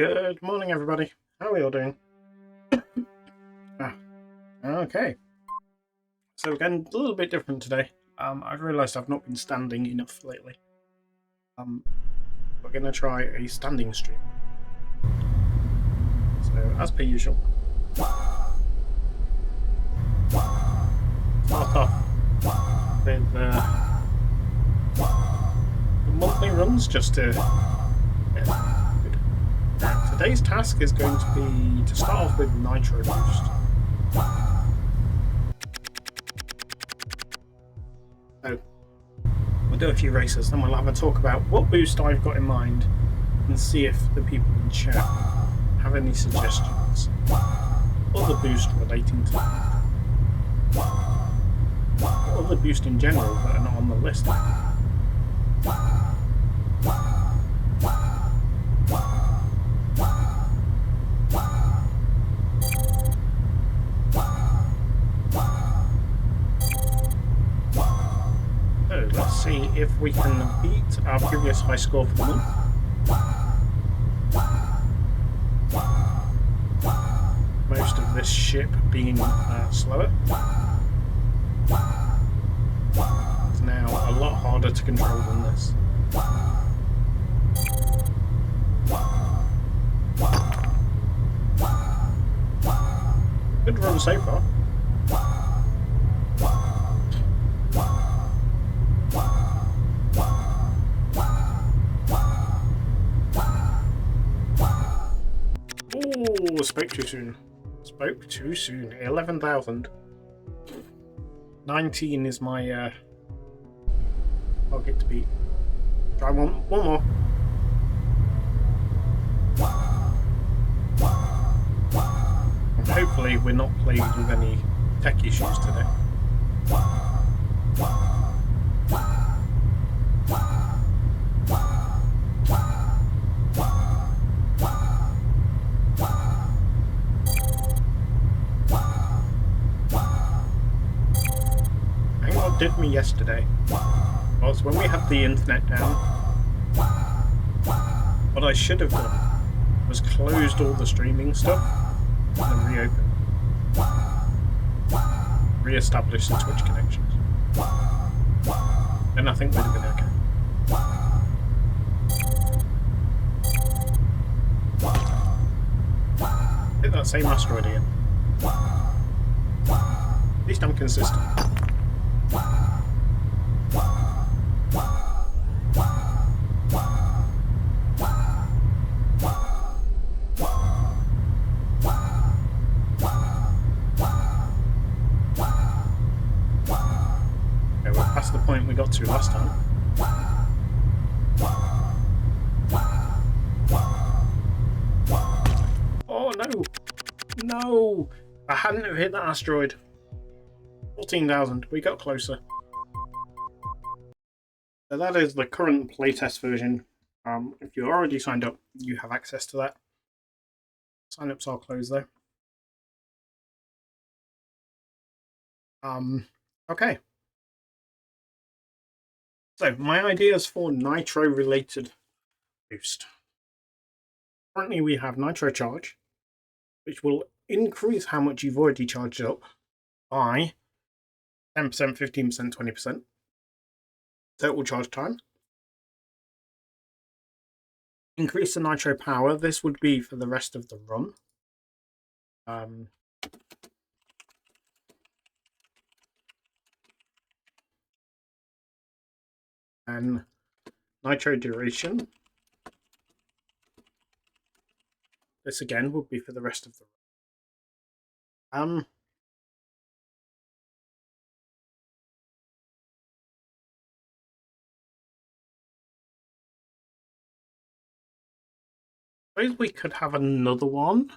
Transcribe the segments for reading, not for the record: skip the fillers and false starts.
Good morning, everybody. How are we all doing? Okay. So again, a little bit different today. I've realised I've not been standing enough lately. We're going to try a standing stream. So, as per usual, start off with the monthly runs just to get good. Today's task is going to be to start off with Nitro Boost. So, we'll do a few races, then we'll have a talk about what boost I've got in mind and see if the people in chat have any suggestions or the boost relating to or the boost in general that are not on the list. So let's see if we can beat our previous high score for the month. Most of this ship being slower. It's now a lot harder to control than this. Good run so far. Ooh, spoke too soon. Spoke too soon. 11,000. 19 is my target to beat. Try one more. And hopefully we're not plagued with any tech issues today. Did me yesterday was when we had the internet down, what I should have done was closed all the streaming stuff and then reopened, re-established the Twitch connections, and I think we'd have been okay. Hit that same asteroid again. At least I'm consistent. That's the point we got to last time. Oh no! No! I hadn't have hit that asteroid. 14,000. We got closer. So that is the current playtest version. If you're already signed up, you have access to that. Sign-ups are closed though. Okay. So, my ideas for Nitro-related boost. Currently we have Nitro Charge, which will increase how much you've already charged up by 10%, 15%, 20%. Total charge time. Increase the Nitro power. This would be for the rest of the run. And Nitro duration. This again would be for the rest of the run. I suppose we could have another one,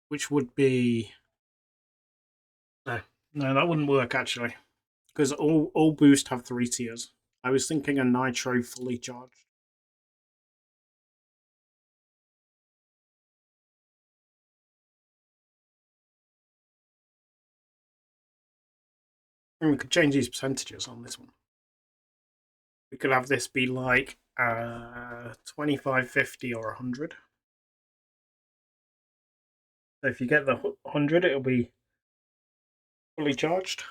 which would be... No, that wouldn't work actually, because all boost have 3 tiers. I was thinking a Nitro fully charged. And we could change these percentages on this one. We could have this be like 25, 50 or 100. So if you get the 100, it'll be fully charged.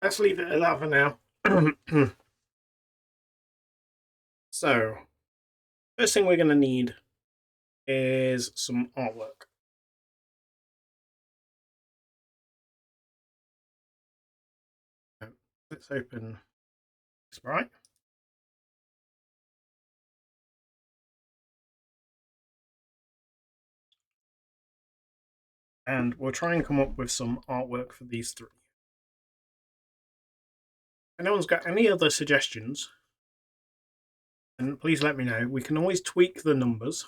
Let's leave it at that for now. So, first thing we're going to need is some artwork. Let's open Sprite. And we'll try and come up with some artwork for these three. If anyone's got any other suggestions, then please let me know. We can always tweak the numbers.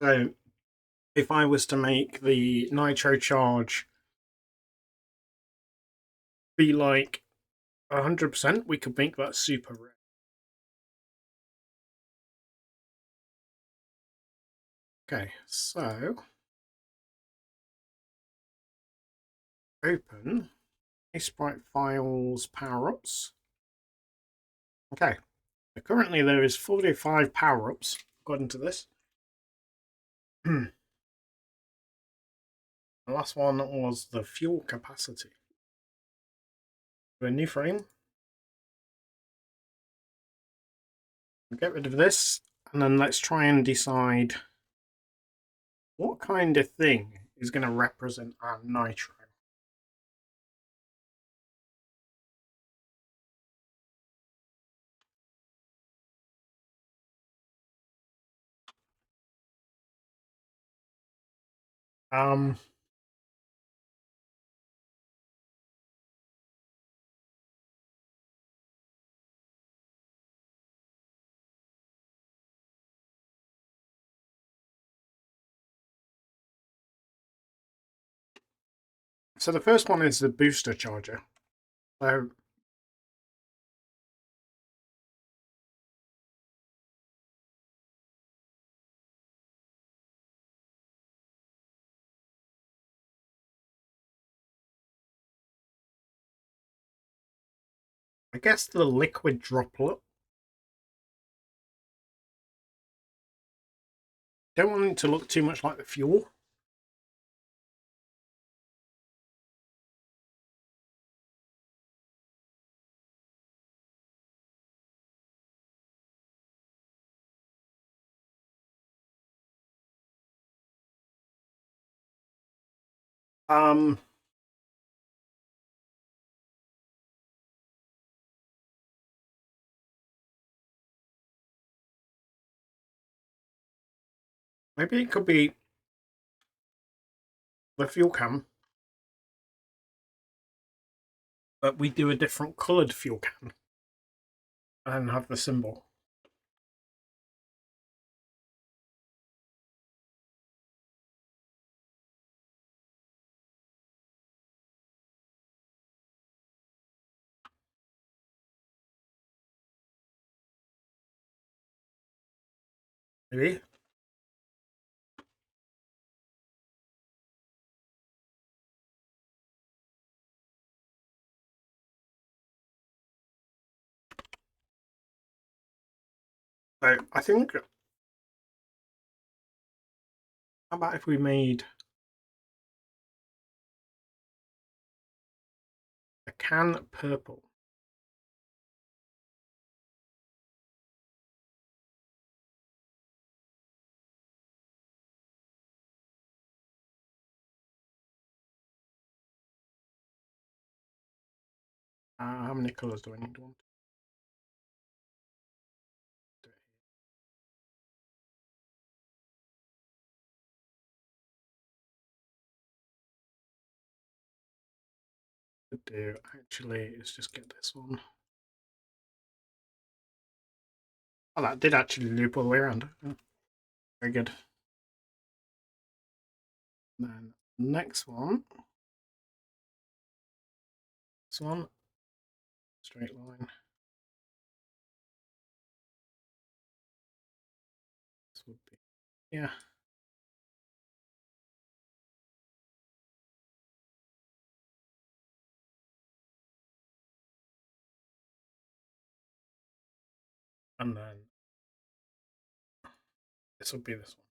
So if I was to make the nitro charge be like 100%, we could make that super rare. Okay, so open Sprite files power-ups. Okay, so currently there is 45 power-ups according to this. The last one was the fuel capacity. Do a new frame. Get rid of this, and then let's try and decide what kind of thing is going to represent our nitro. So the first one is the booster charger. I guess the liquid droplet. Don't want it to look too much like the fuel. Maybe it could be the fuel can, but we do a different coloured fuel can and have the symbol. Maybe. So I think, how about if we made a can purple? How many colours do I need? One. Do actually is just get this one. Oh, that did actually loop all the way around. Very good. And then next one. This one. Straight line. This would be Yeah. And then this will be this one.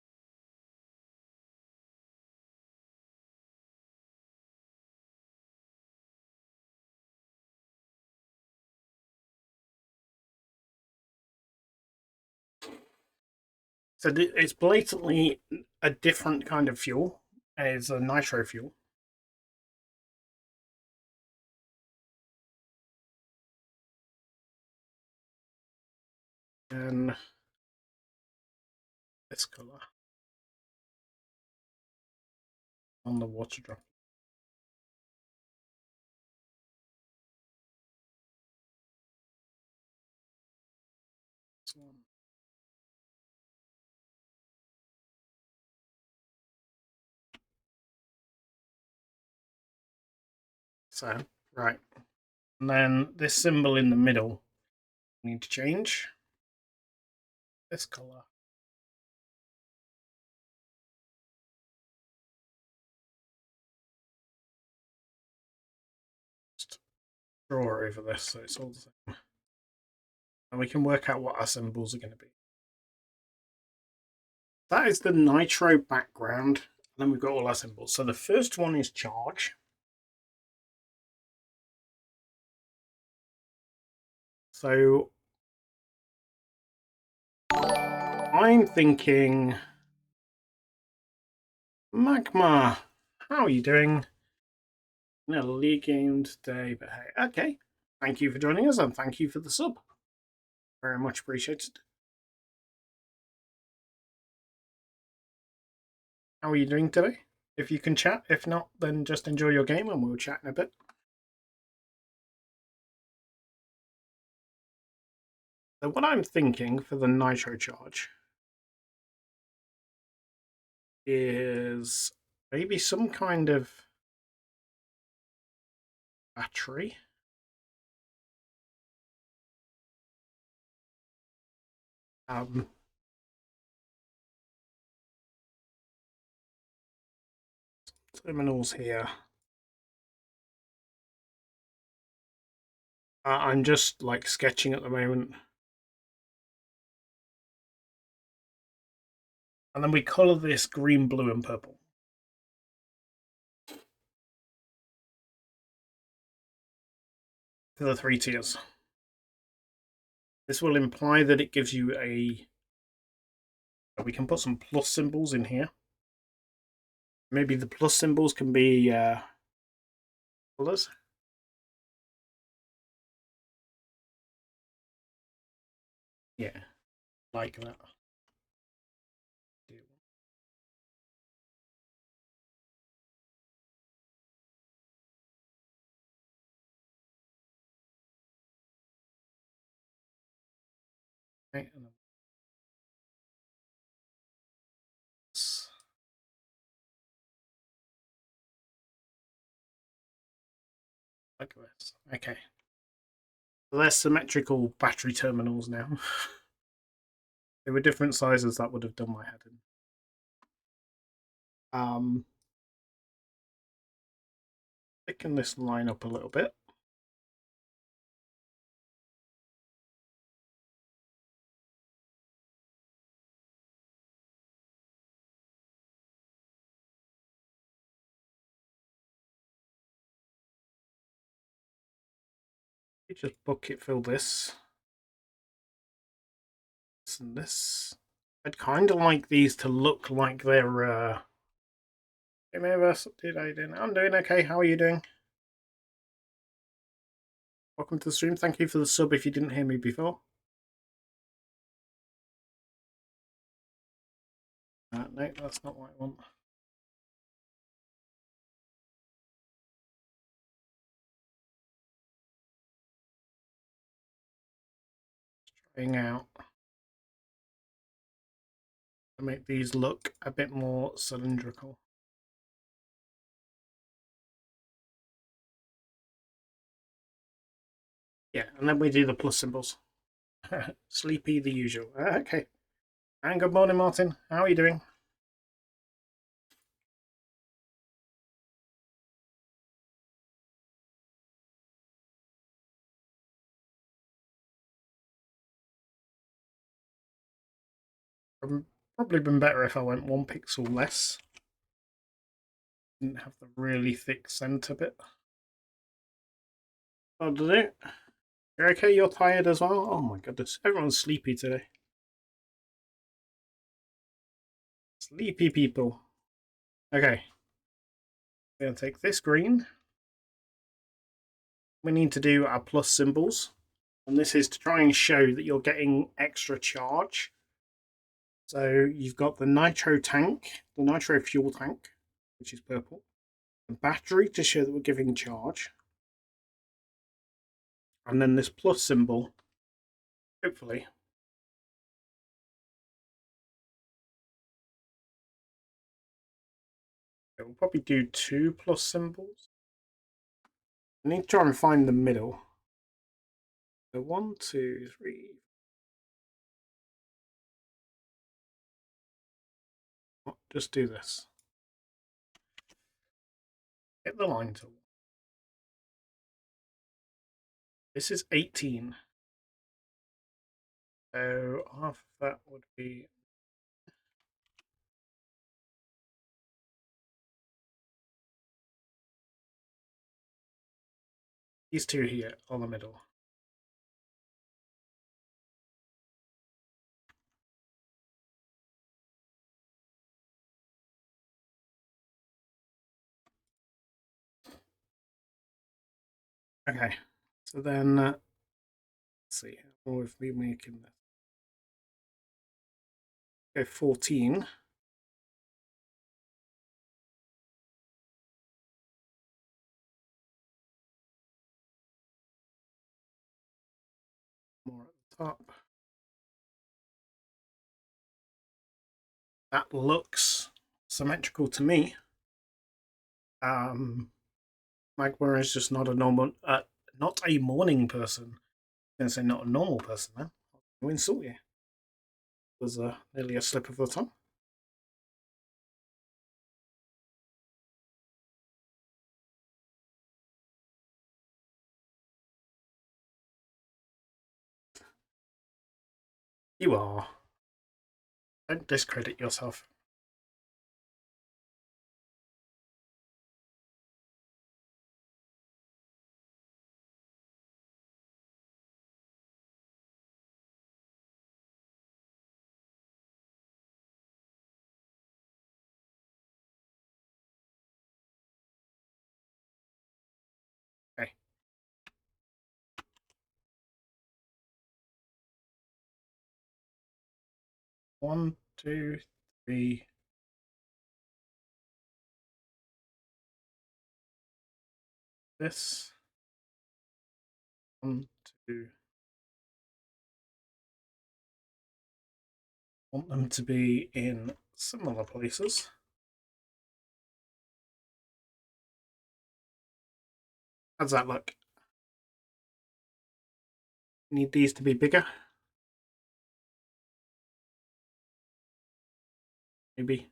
So it's blatantly a different kind of fuel. It's a nitro fuel. And this color on the water drop. This one. So, right. And then this symbol in the middle, we need to change this color. Just draw over this so it's all the same. And we can work out what our symbols are going to be. That is the nitro background. And then we've got all our symbols. So the first one is charge. So I'm thinking, Magma, how are you doing? In a league game today, but hey, okay. Thank you for joining us and thank you for the sub. Very much appreciated. How are you doing today? If you can chat, if not, then just enjoy your game and we'll chat in a bit. So what I'm thinking for the nitro charge is maybe some kind of battery. Terminals here. I'm just like sketching at the moment. And then we color this green, blue, and purple. For the 3 tiers. This will imply that it gives you a... We can put some plus symbols in here. Maybe the plus symbols can be colors. Yeah, like that. Okay, and then like this. Okay. So they're symmetrical battery terminals now. They were different sizes, that would have done my head in. Thicken this line up a little bit. You just bucket fill this and this. I'd kind of like these to look like they're Hey Mavis, I'm doing okay. How are you doing? Welcome to the stream. Thank you for the sub if you didn't hear me before. No, that's not what I want. Trying out to make these look a bit more cylindrical. Yeah, and then we do the plus symbols. Sleepy the usual. Okay. And good morning, Martin. How are you doing? Probably been better if I went 1 pixel less. Didn't have the really thick center bit. Oh, did it? You're okay? You're tired as well? Oh my goodness. Everyone's sleepy today. Sleepy people. Okay. We're going to take this green. We need to do our plus symbols. And this is to try and show that you're getting extra charge. So you've got the nitro tank, the nitro fuel tank, which is purple. The battery to show that we're giving charge. And then this plus symbol, hopefully. We'll probably do 2 plus symbols. I need to try and find the middle. So 1, 2, 3. Just do this. Hit the line tool. This is 18. So half of that would be these two here on the middle. Okay, so then let's see, how will we making this? Okay, 14. More at the top. That looks symmetrical to me. Magma is just not a normal, not a morning person. I'm gonna say not a normal person then. I'll insult you. It was nearly a slip of the tongue. You are. Don't discredit yourself. Okay. One, two, three. This. 1, 2. Want them to be in similar places. How's that look? Need these to be bigger. Maybe.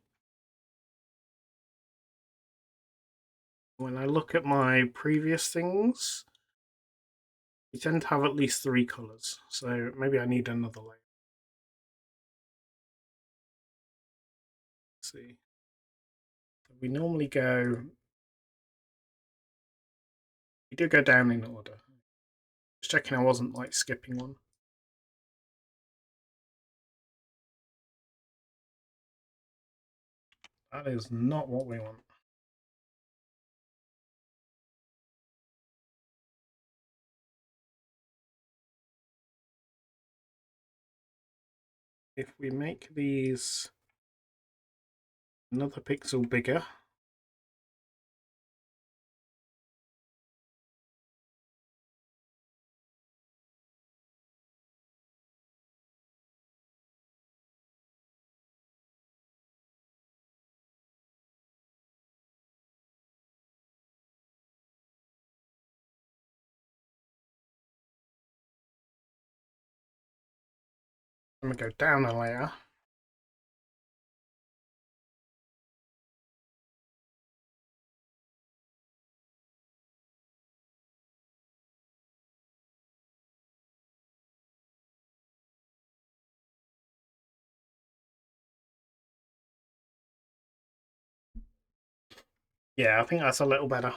When I look at my previous things, we tend to have at least 3 colours. So maybe I need another layer. Let's see. So we normally go. We do go down in order. Just checking I wasn't like skipping one. That is not what we want. If we make these another pixel bigger, I'm going to go down a layer. Yeah, I think that's a little better.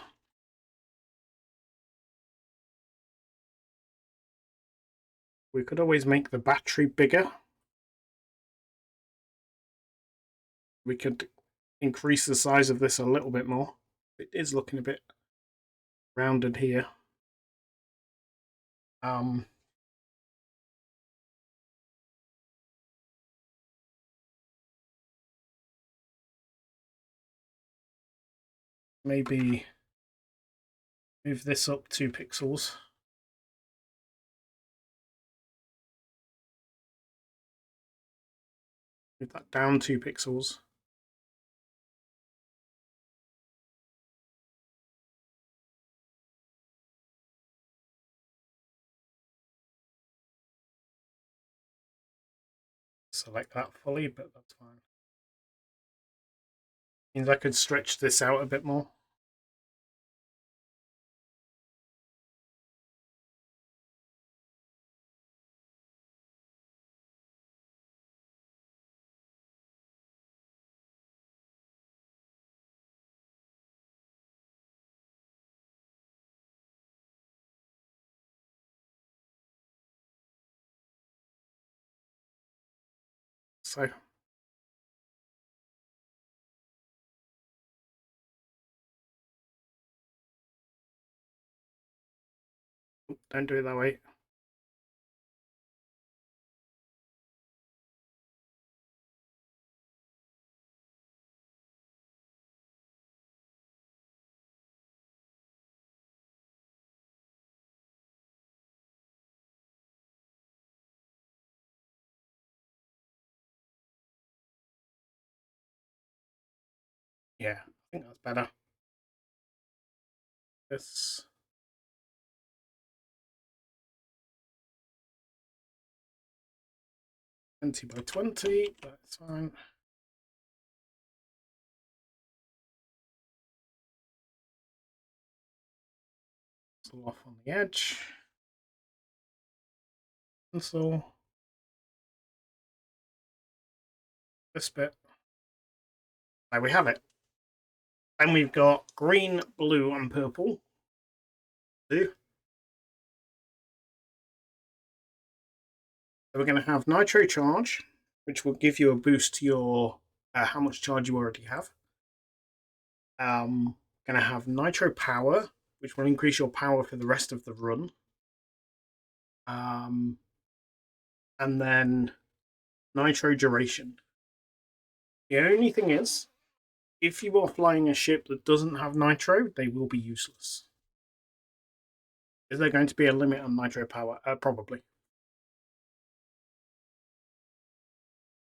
We could always make the battery bigger. We could increase the size of this a little bit more. It is looking a bit rounded here. Maybe move this up 2 pixels. Move that down 2 pixels. Select that fully, but that's fine. Means I could stretch this out a bit more. So don't do it that way. Yeah, I think that's better. This 20 by 20, that's fine. Pencil off on the edge. Pencil. This bit. There we have it. And we've got green, blue, and purple. So we're going to have nitro charge, which will give you a boost to your how much charge you already have. Going to have nitro power, which will increase your power for the rest of the run. And then nitro duration. The only thing is, if you are flying a ship that doesn't have nitro, they will be useless. Is there going to be a limit on nitro power? Probably.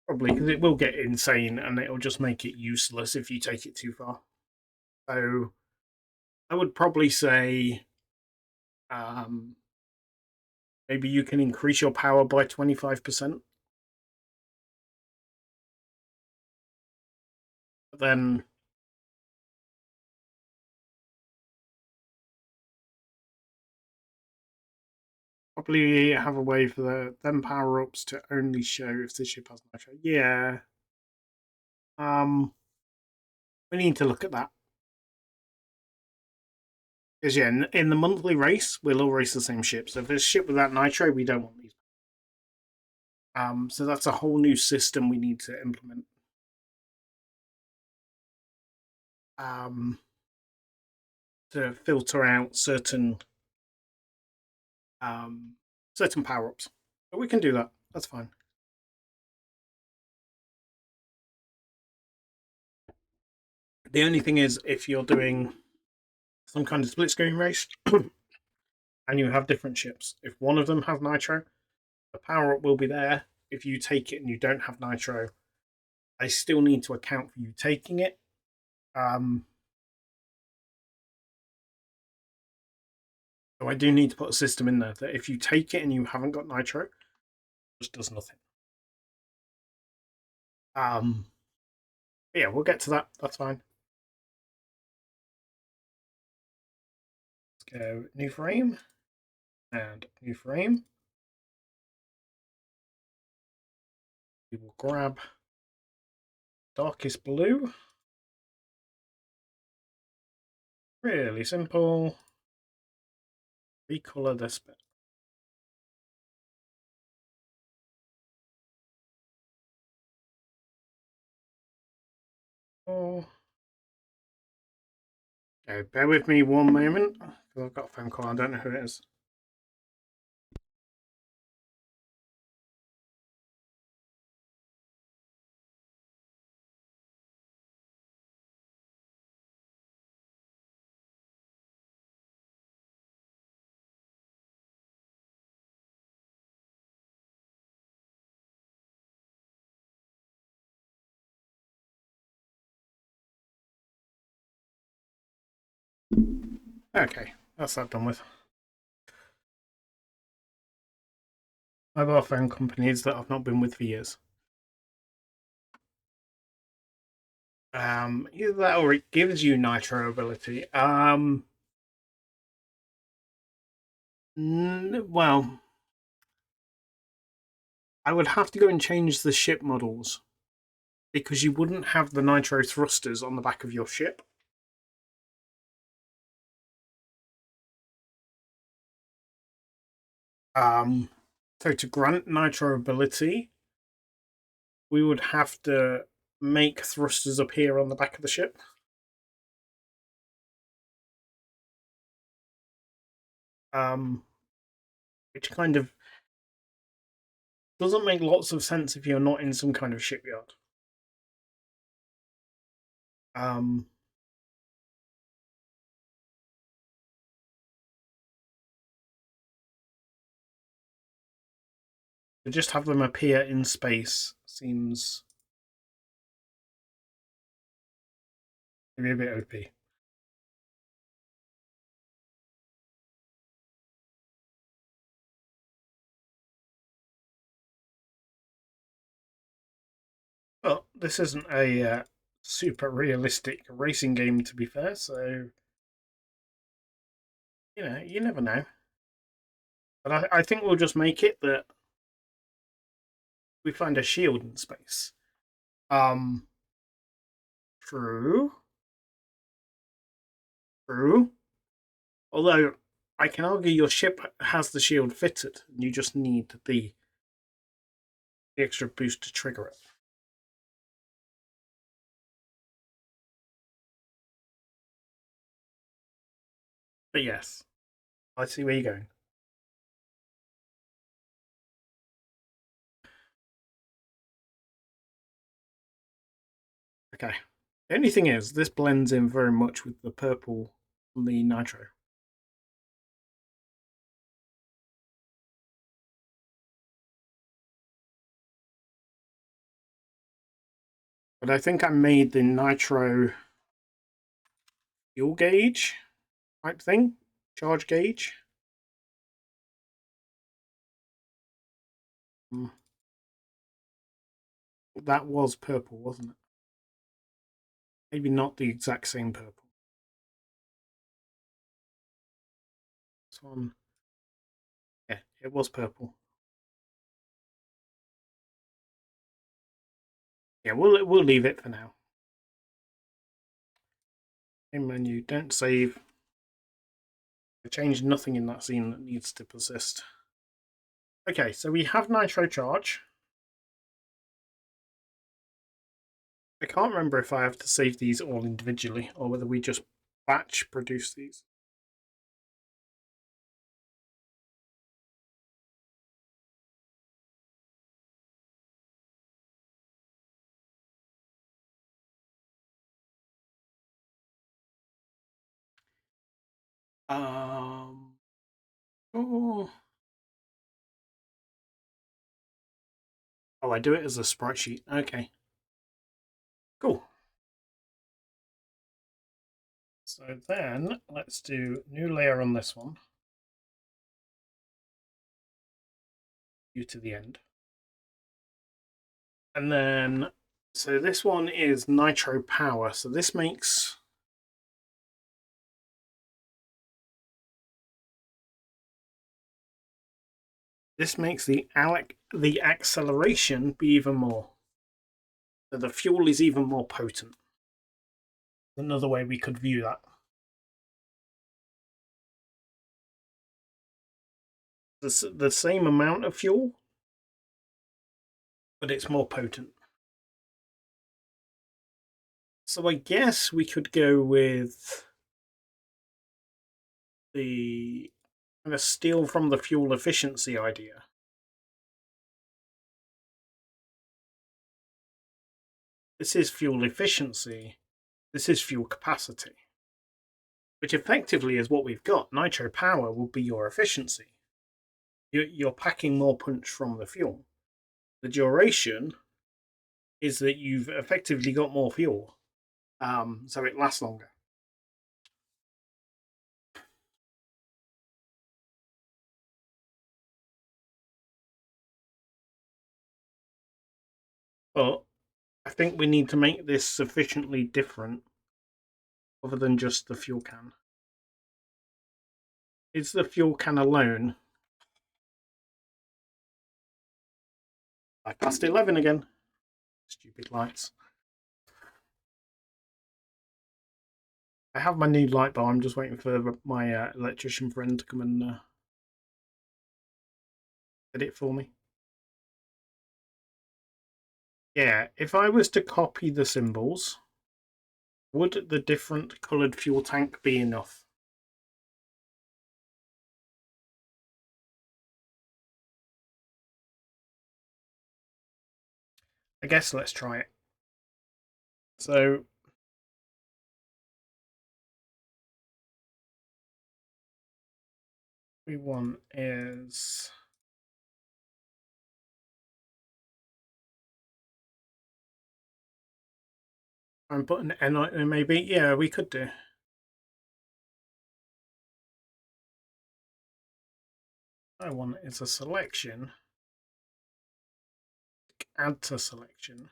Probably, because it will get insane and it'll just make it useless if you take it too far. So I would probably say maybe you can increase your power by 25%. But then probably have a way for them power-ups to only show if the ship has nitro. Yeah. We need to look at that. Because yeah, in the monthly race, we'll all race the same ship. So if there's a ship without nitro, we don't want these. So that's a whole new system we need to implement. To filter out certain certain power-ups. But we can do that. That's fine. The only thing is, if you're doing some kind of split screen race and you have different ships, if one of them has nitro, the power-up will be there. If you take it and you don't have nitro, I still need to account for you taking it. So I do need to put a system in there that if you take it and you haven't got nitro, it just does nothing. Yeah, we'll get to that. That's fine. Let's go new frame and new frame. We will grab darkest blue. Really simple. Recolor this bit. Oh. Okay, bear with me one moment, because I've got a phone call. I don't know who it is. Okay, that's that done with. Mobile phone companies that I've not been with for years. Either that or it gives you nitro ability. Well, I would have to go and change the ship models because you wouldn't have the nitro thrusters on the back of your ship. So to grant nitro ability, we would have to make thrusters appear on the back of the ship. Which kind of doesn't make lots of sense if you're not in some kind of shipyard. To just have them appear in space seems maybe a bit OP. Well, this isn't a super realistic racing game, to be fair, so you never know. But I think we'll just make it that we find a shield in space. True. True. Although I can argue your ship has the shield fitted, and you just need the extra boost to trigger it. But yes, I see where you're going. Okay. The only thing is, this blends in very much with the purple on the nitro. But I think I made the nitro fuel gauge type thing, charge gauge. That was purple, wasn't it? Maybe not the exact same purple. This one, yeah, it was purple. Yeah, we'll leave it for now. Main menu, don't save. I changed nothing in that scene that needs to persist. Okay, so we have nitro charge. I can't remember if I have to save these all individually or whether we just batch produce these. Oh, I do it as a sprite sheet. Okay, cool. So then let's do new layer on this one. You to the end. And then, so this one is nitro power. So this makes the acceleration be even more. So the fuel is even more potent. Another way we could view that. the same amount of fuel, but it's more potent. So I guess we could go with the kind of steal from the fuel efficiency idea. This is fuel efficiency. This is fuel capacity, which effectively is what we've got. Nitro power will be your efficiency. You're packing more punch from the fuel. The duration is that you've effectively got more fuel, so it lasts longer. But I think we need to make this sufficiently different other than just the fuel can. Is the fuel can alone? I passed 11 again. Stupid lights. I have my new light bar. I'm just waiting for my electrician friend to come and get it for me. Yeah, if I was to copy the symbols, would the different coloured fuel tank be enough? I guess let's try it. So we want is I'm putting an N on it, maybe. Yeah, we could do. I want is a selection. Add to selection.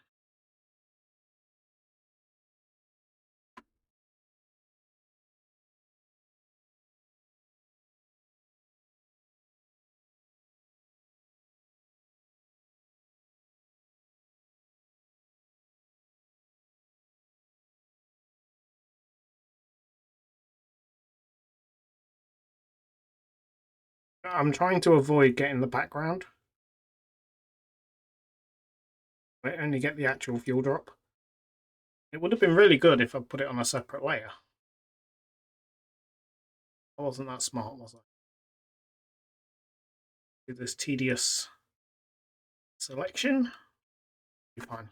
I'm trying to avoid getting the background. I only get the actual fuel drop. It would have been really good if I put it on a separate layer. I wasn't that smart, was I? Do this tedious selection. Be fine.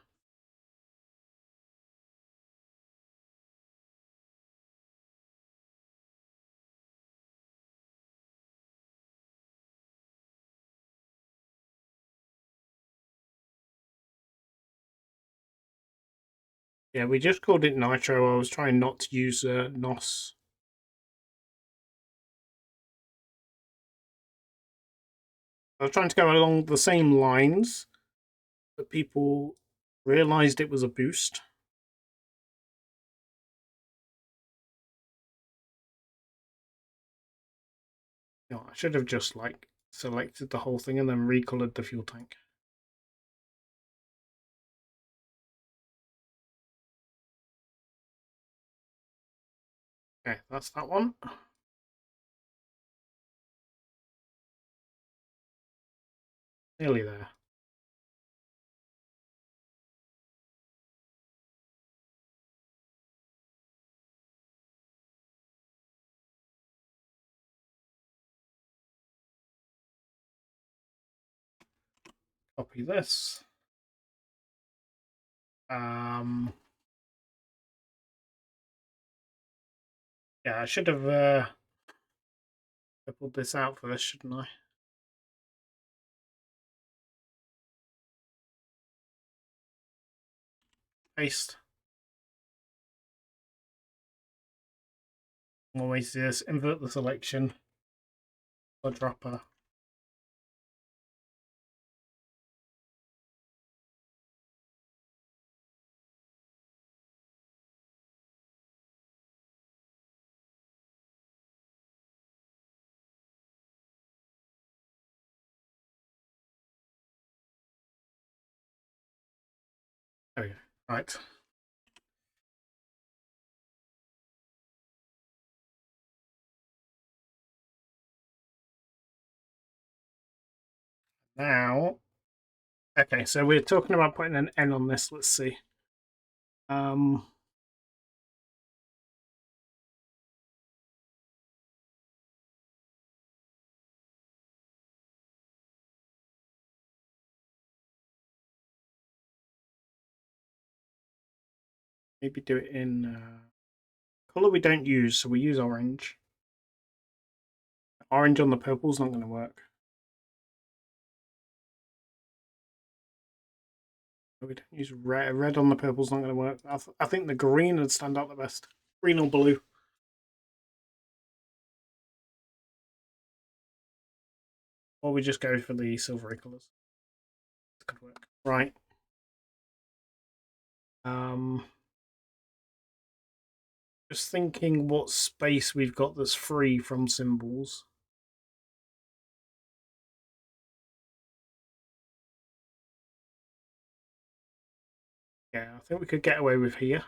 Yeah, we just called it nitro. I was trying not to use NOS. I was trying to go along the same lines, but people realized it was a boost. You know, I should have just like selected the whole thing and then recolored the fuel tank. Okay, that's that one. Nearly there. Copy this. Yeah, I should have pulled this out for this, shouldn't I? Paste. Always do this. Invert the selection. Or dropper. There we go. Right. Now, okay, so we're talking about putting an N on this. Let's see. Maybe do it in color we don't use, so we use orange. Orange on the purple's not going to work. We don't use red. Red on the purple's not going to work. I think the green would stand out the best. Green or blue. Or we just go for the silvery colours. This could work. Right. Just thinking what space we've got that's free from symbols. Yeah, I think we could get away with here.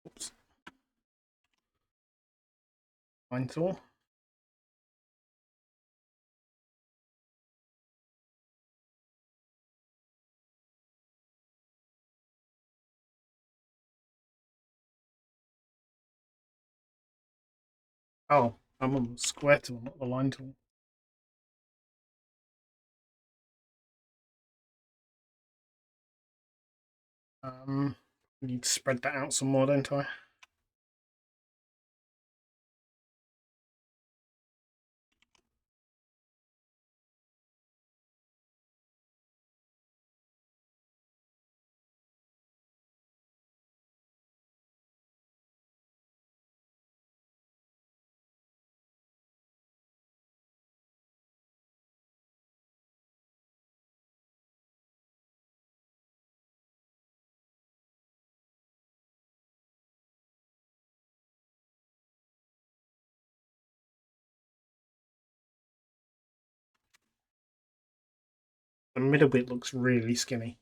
Oops. Line tool. Oh, I'm on the square tool, not the line tool. I need to spread that out some more, don't I? The middle bit looks really skinny.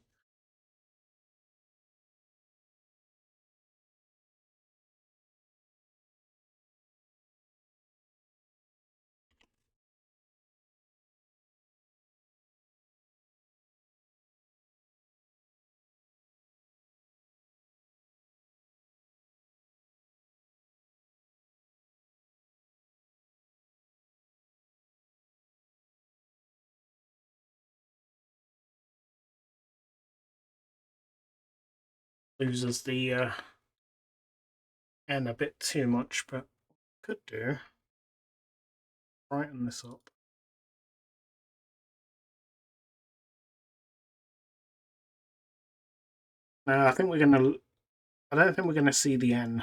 Loses the N a bit too much, but could do. Brighten this up. No, I think we're gonna. I don't think we're gonna see the N.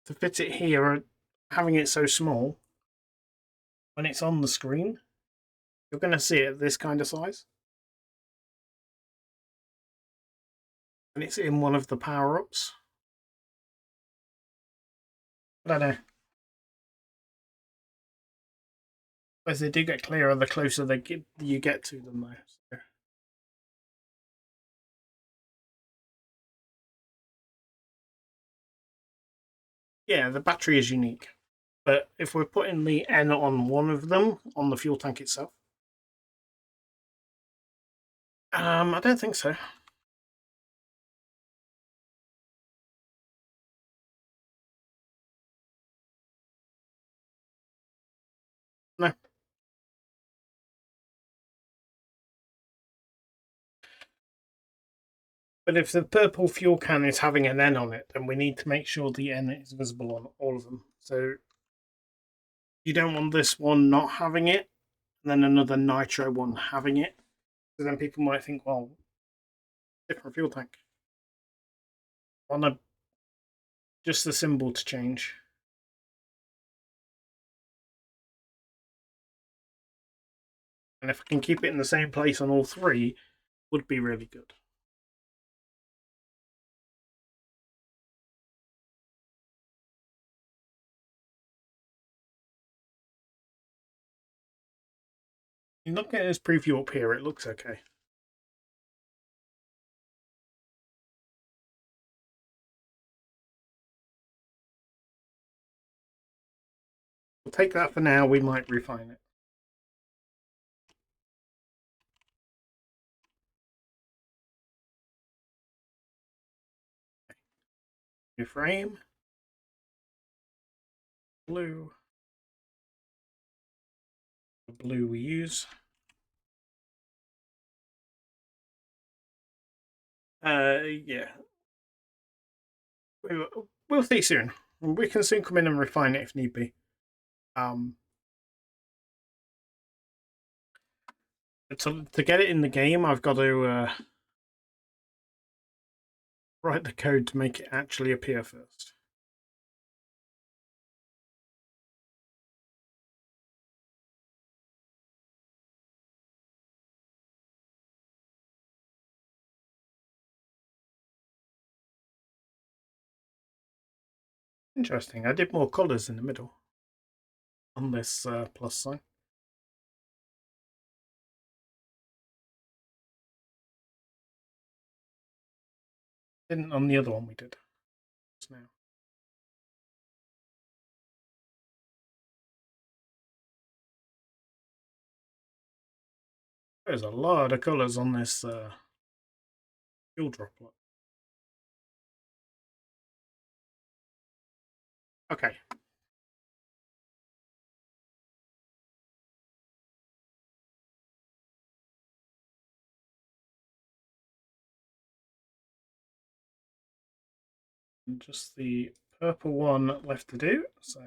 To fit it here, having it so small, when it's on the screen, you're gonna see it this kind of size, and it's in one of the power-ups. I don't know. As they do get clearer the closer you get to them, though. So. Yeah, the battery is unique. But if we're putting the N on one of them, on the fuel tank itself, I don't think so. No. But if the purple fuel can is having an N on it, then we need to make sure the N is visible on all of them. So you don't want this one not having it, and then another nitro one having it. So then people might think, well, different fuel tank. On just the symbol to change. And if I can keep it in the same place on all three, would be really good. You look at this preview up here, it looks okay. We'll take that for now. We might refine it. New frame. Blue. The blue we use. Yeah. We'll see soon. We can soon come in and refine it if need be. To get it in the game, I've got to write the code to make it actually appear first. Interesting. I did more colours in the middle on this plus sign. Didn't on the other one we did. Just now. There's a lot of colours on this fuel droplet. Okay. And just the purple one left to do. So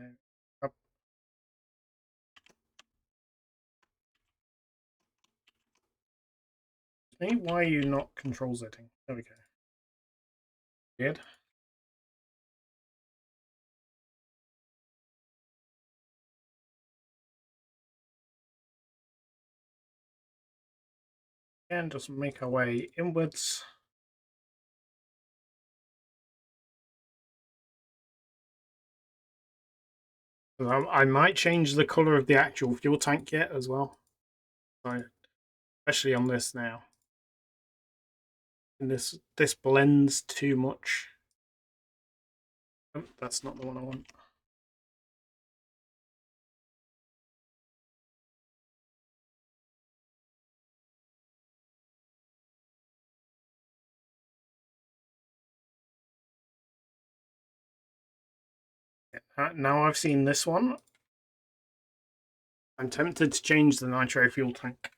up. Why are you not control setting? There we go. Good. And just make our way inwards. I might change the colour of the actual fuel tank yet as well. So, especially on this now. And this blends too much. Oh, that's not the one I want. Now I've seen this one, I'm tempted to change the nitro fuel tank.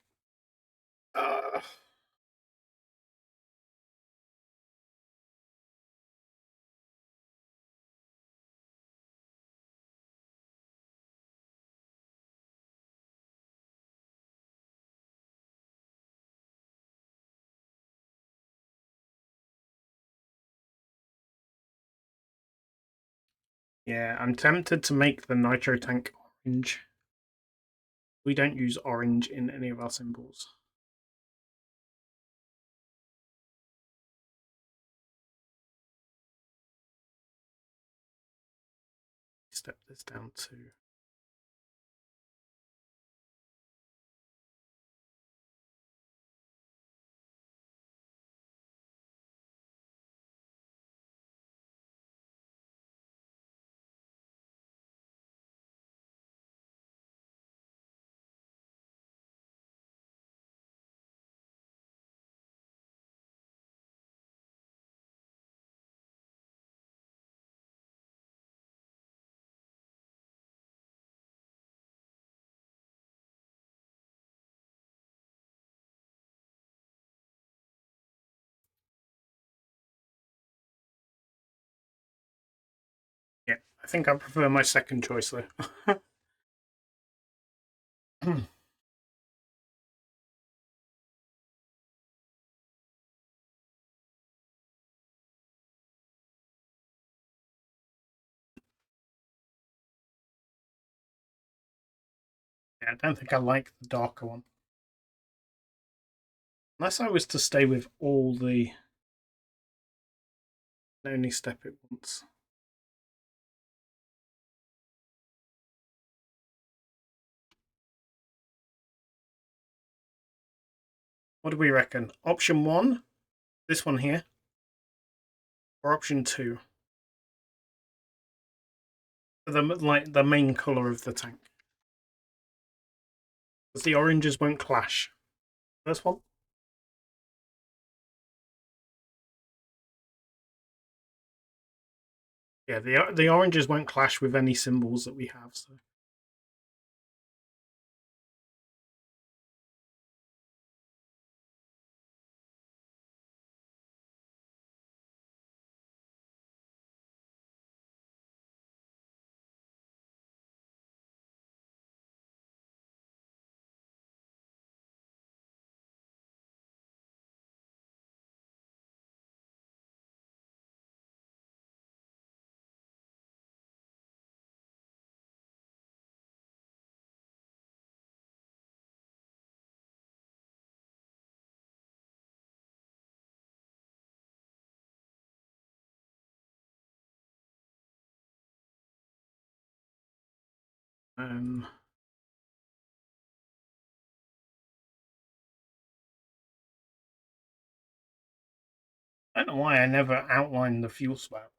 Yeah, I'm tempted to make the nitro tank orange. We don't use orange in any of our symbols. Step this down to yeah, I think I prefer my second choice though. Yeah, I don't think I like the darker one. Unless I was to stay with all the... only step it once. What do we reckon? Option 1, this one here, or option 2? The main colour of the tank. Because the oranges won't clash. First one. Yeah, the oranges won't clash with any symbols that we have. So. I don't know why I never outlined the fuel spout.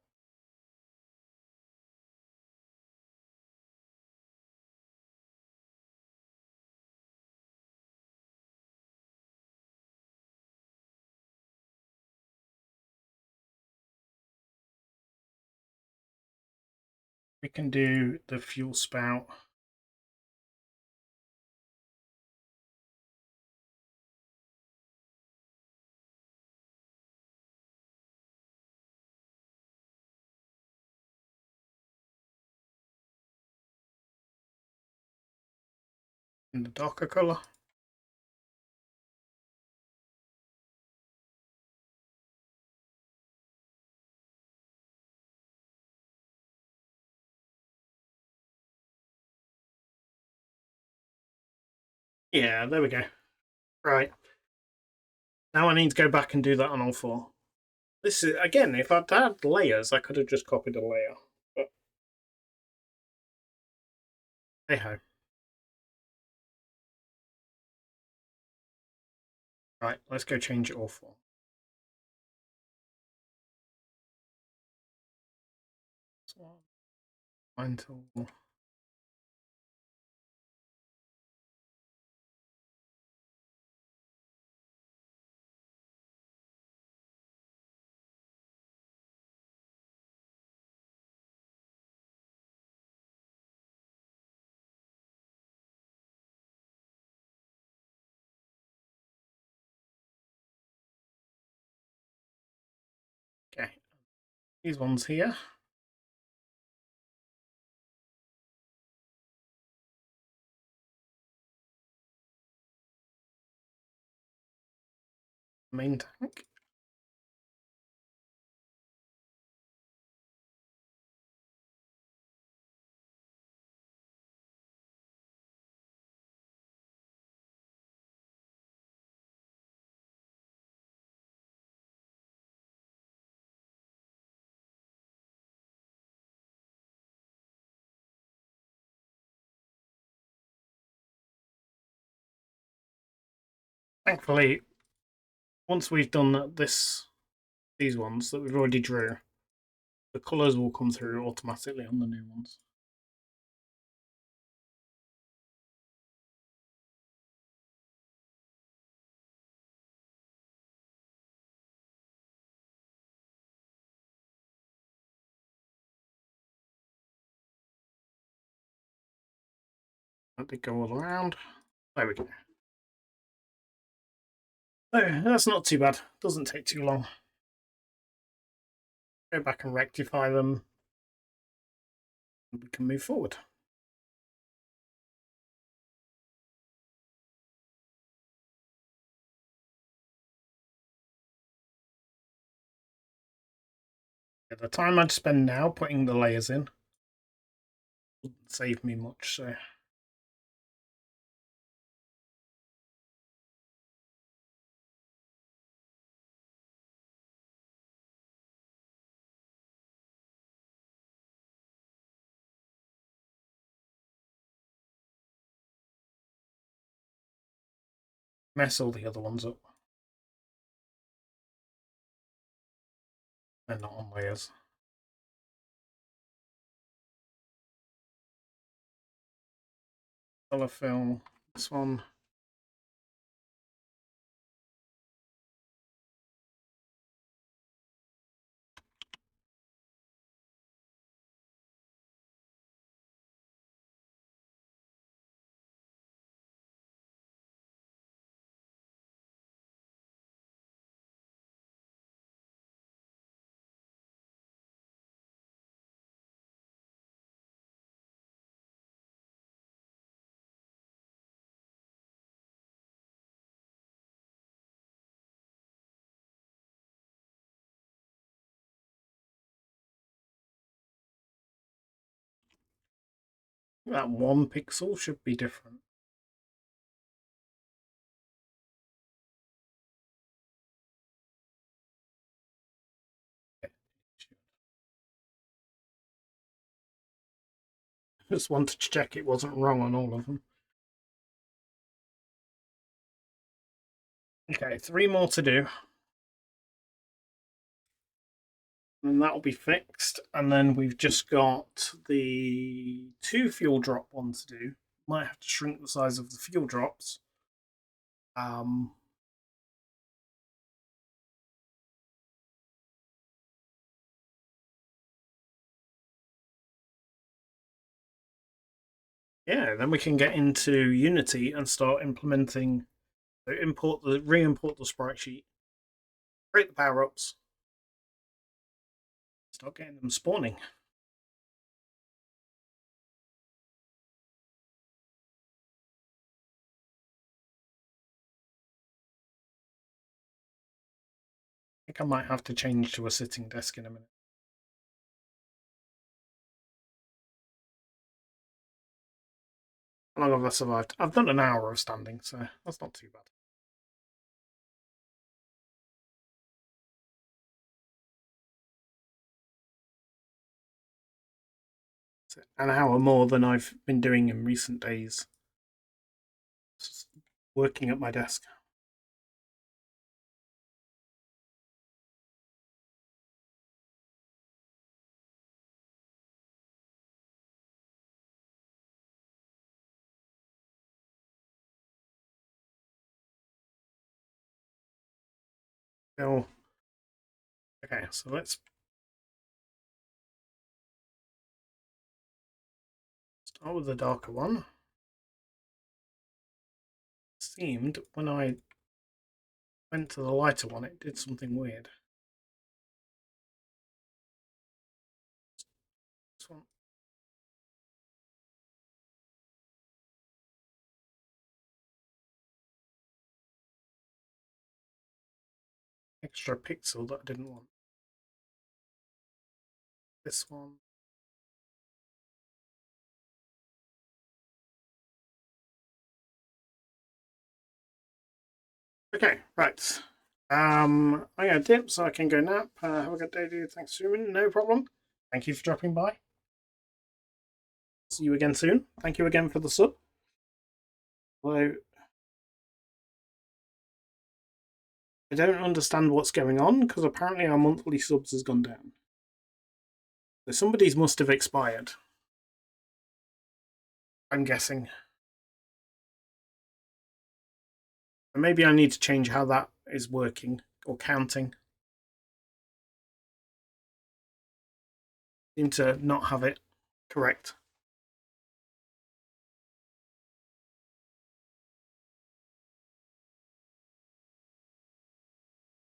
We can do the fuel spout. In the darker colour. Yeah, there we go. Right. Now I need to go back and do that on all 4. This is, again, if I'd had layers, I could have just copied a layer. But hey ho. Right, let's go change it all 4. Until okay. These ones here. Main tank. Thankfully, once we've done these ones that we've already drew, the colours will come through automatically on the new ones. Let it go all around. There we go. Oh, that's not too bad. Doesn't take too long. Go back and rectify them. And we can move forward. The time I'd spend now putting the layers in wouldn't save me much, so mess all the other ones up. They're not on layers. Color fill, this one. That 1 pixel should be different. Just wanted to check it wasn't wrong on all of them. Okay, 3 more to do. And that'll be fixed. And then we've just got the 2 fuel drop ones to do. Might have to shrink the size of the fuel drops. Yeah, then we can get into Unity and start implementing, re-import the sprite sheet, create the power-ups, start getting them spawning. I think I might have to change to a sitting desk in a minute. How long have I survived? I've done an hour of standing, so that's not too bad. It's an hour more than I've been doing in recent days. Just working at my desk. Oh, okay, so let's start with the darker one. It seemed when I went to the lighter one, it did something weird. This one. Extra pixel that I didn't want. This one. Okay, right. I'm gonna dip so I can go nap. Have a good day, dude. Thanks for streaming. No problem. Thank you for dropping by. See you again soon. Thank you again for the sub. Although I don't understand what's going on because apparently our monthly subs has gone down. So somebody's must have expired. I'm guessing. And maybe I need to change how that is working or counting. Seem to not have it correct.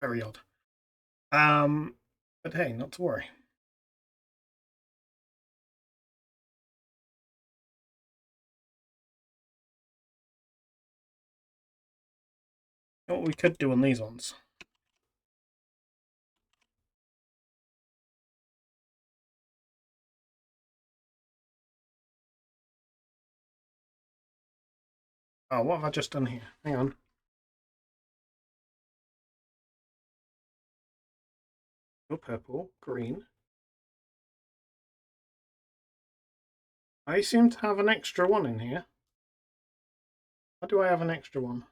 Very odd. But hey, not to worry. You know what we could do on these ones? Oh, what have I just done here? Hang on. You're purple, green. I seem to have an extra one in here. Why do I have an extra one?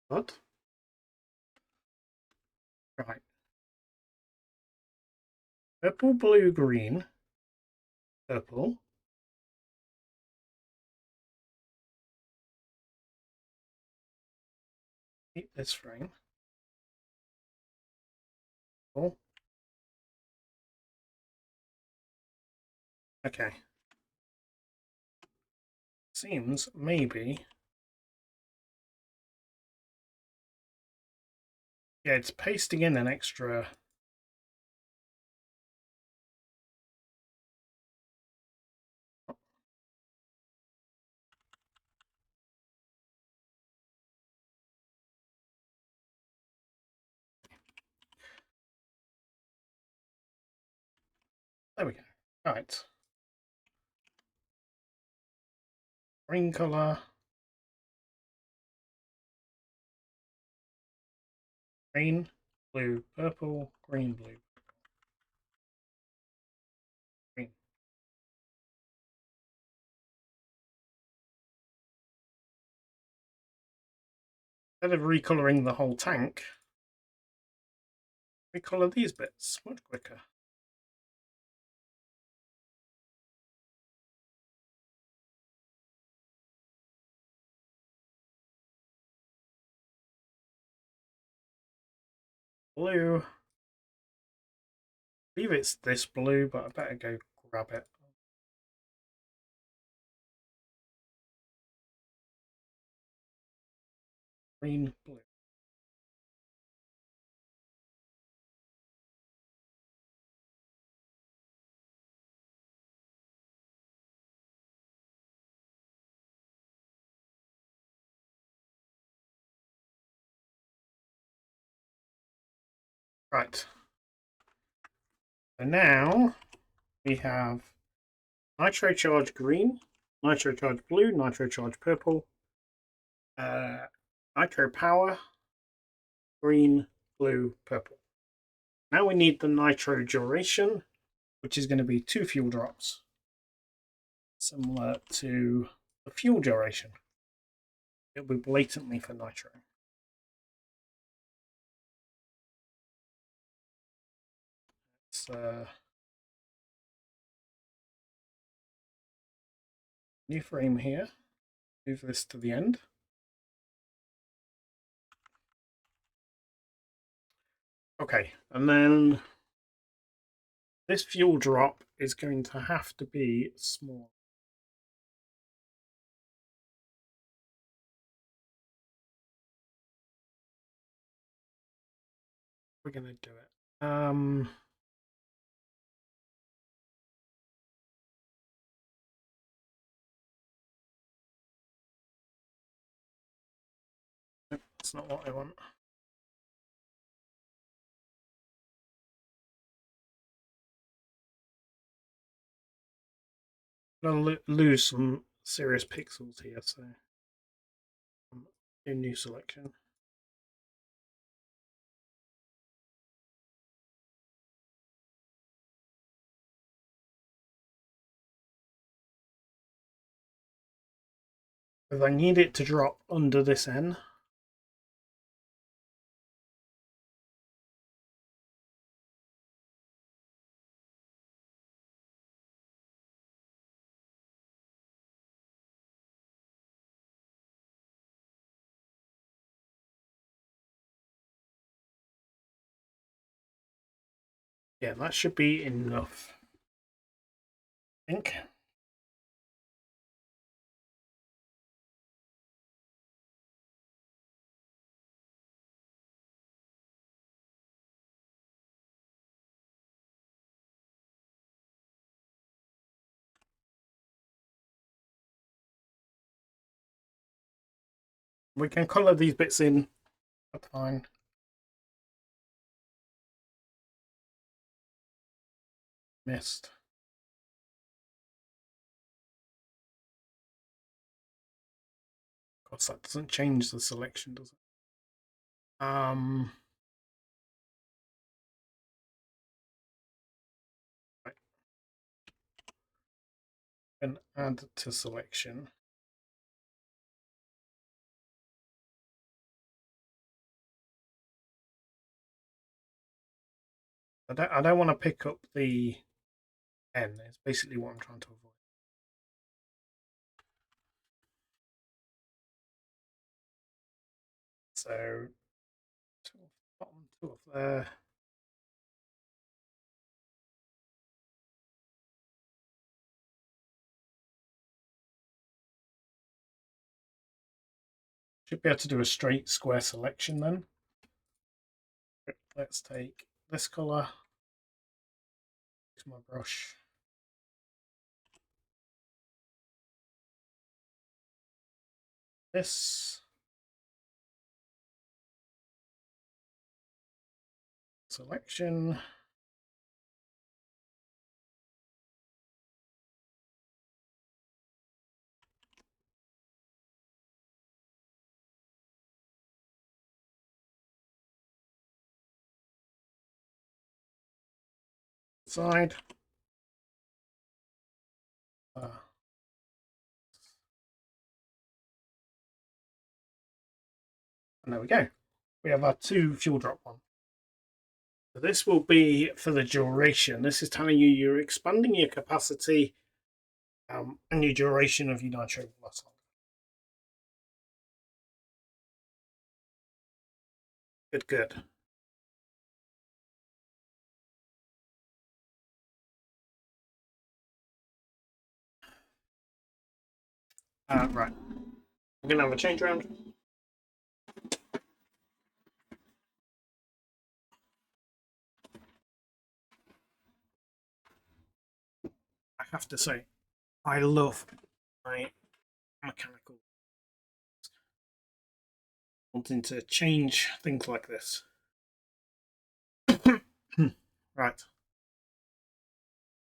What? Right. Purple, blue, green, purple. Keep this frame. Oh. Okay. Seems maybe. Yeah, it's pasting in an extra. There we go. All right. Green color. Green, blue, purple, green, blue, green. Instead of recoloring the whole tank, recolor these bits much quicker. Blue. I believe it's this blue, but I better go grab it. Green, blue. Right. So now we have nitro charge green, nitro charge blue, nitro charge purple, nitro power, green, blue, purple. Now we need the nitro duration, which is going to be 2 fuel drops, similar to the fuel duration. It'll be blatantly for nitro. It's new frame here. Move this to the end. Okay, and then this fuel drop is going to have to be small. We're going to do it. That's not what I want. I'm going to lose some serious pixels here, so do new selection. Because I need it to drop under this N. Yeah, that should be enough. I think. We can colour these bits in. That's fine. Missed. Of course, that doesn't change the selection, does it? Right. And add to selection. I don't want to pick up the N. It's basically what I'm trying to avoid. So, two off the bottom, two off there. Should be able to do a straight square selection then. Let's take this colour. Use my brush. This. Selection. Side. And there we go. We have our 2 fuel drop one. So this will be for the duration. This is telling you you're expanding your capacity and your duration of your nitro plus. Good, good. Right. We're going to have a change round. I have to say, I love my mechanical. Wanting to change things like this. Right.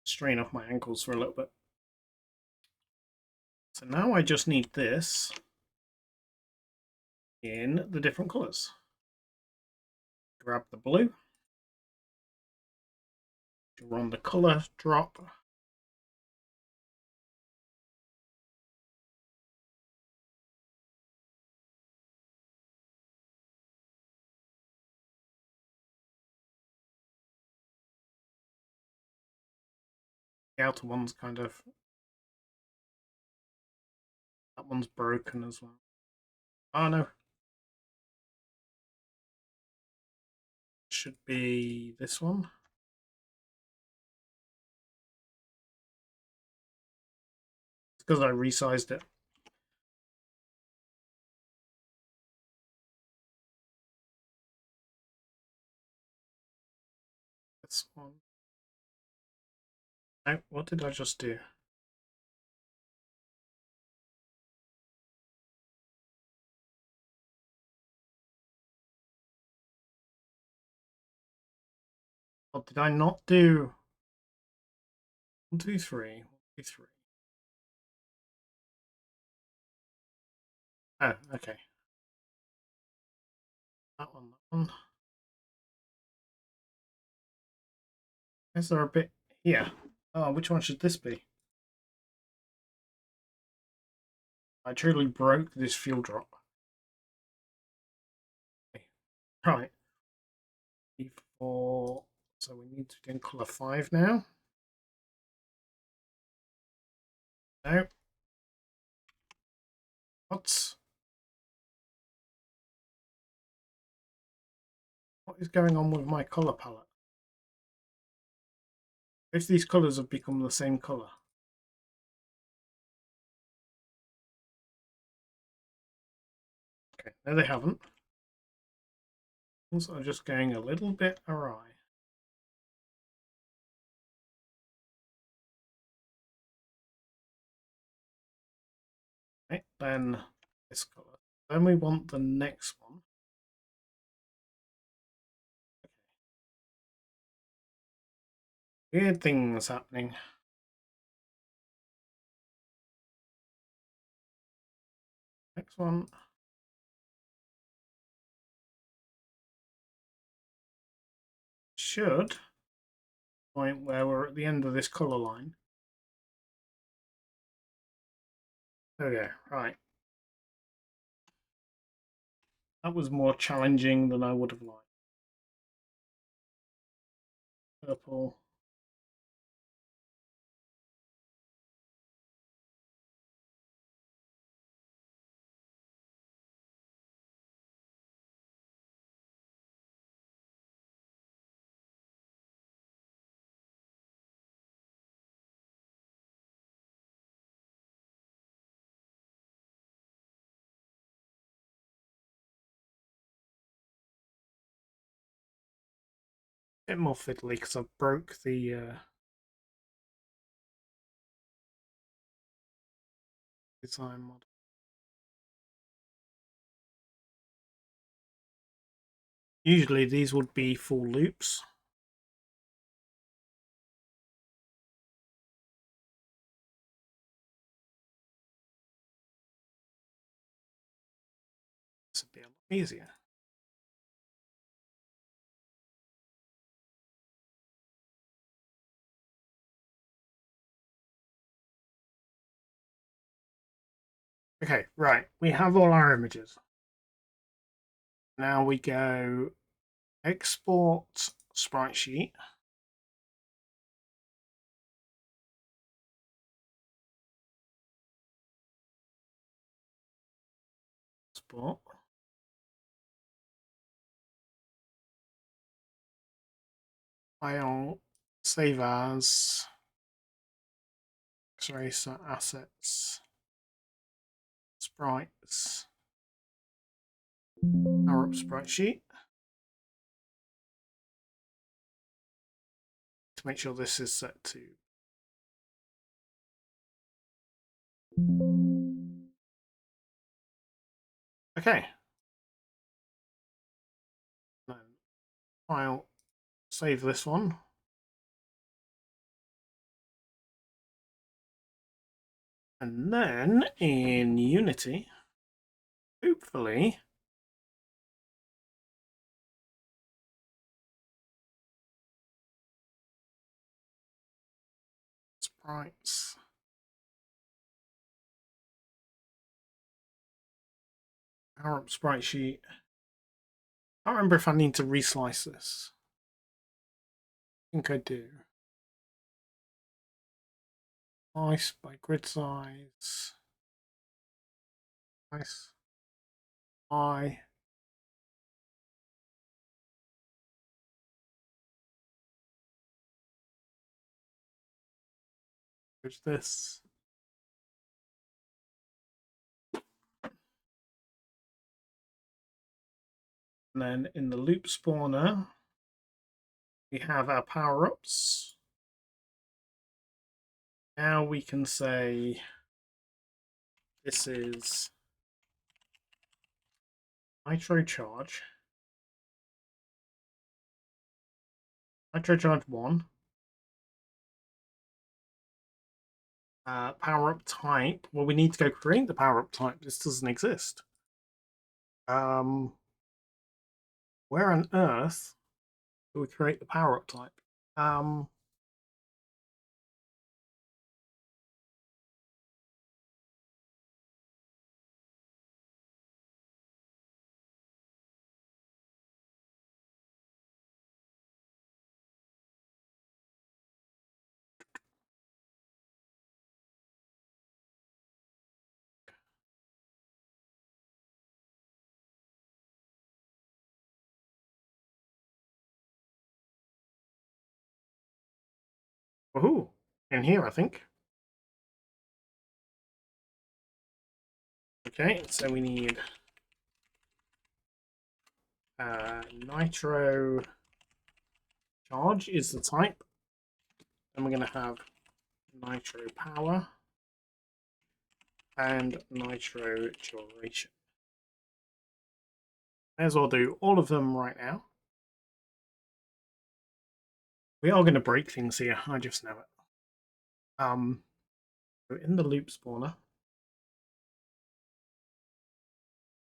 Strain off my ankles for a little bit. So now I just need this in the different colours. Grab the blue. Run the colour drop. The outer one's kind of... That one's broken as well. Oh no. Should be this one. It's because I resized it. This one. No, what did I just do? What did I not do? 1, 2, 3. 1, 2, 3. Oh, okay. That one, that one. Is there a bit here? Oh, which one should this be? I truly broke this fuel drop. Okay. Right. 4. So we need to do colour 5 now. No. What is going on with my colour palette? If these colours have become the same colour. Okay, no they haven't. Things are just going a little bit awry. Okay, then this colour. Then we want the next one. Okay. Weird things happening. Next one. Should point where we're at the end of this colour line. There we go, right. That was more challenging than I would have liked. purple. Bit more fiddly because I broke the design model. Usually these would be full loops. This would be a lot easier. Okay, right. We have all our images. Now we go export sprite sheet. Export. File. Save as. Hex Racer assets. Sprites. Power up sprite sheet. To make sure this is set to. Okay. Then file. Save this one. And then in Unity, hopefully, sprites. Power up sprite sheet. I can't remember if I need to reslice this. I think I do. Slice by grid size. Nice. I. There's this. And then in the loop spawner, we have our power-ups. Now we can say this is nitro charge. Nitro charge 1. Power-up type. Well, we need to go create the power-up type. This doesn't exist. Where on earth do we create the power-up type? Woohoo! In here, I think. Okay, so we need nitro charge is the type. Then we're going to have nitro power and nitro duration. May as well do all of them right now. We are going to break things here, I just know it. So in the loop spawner,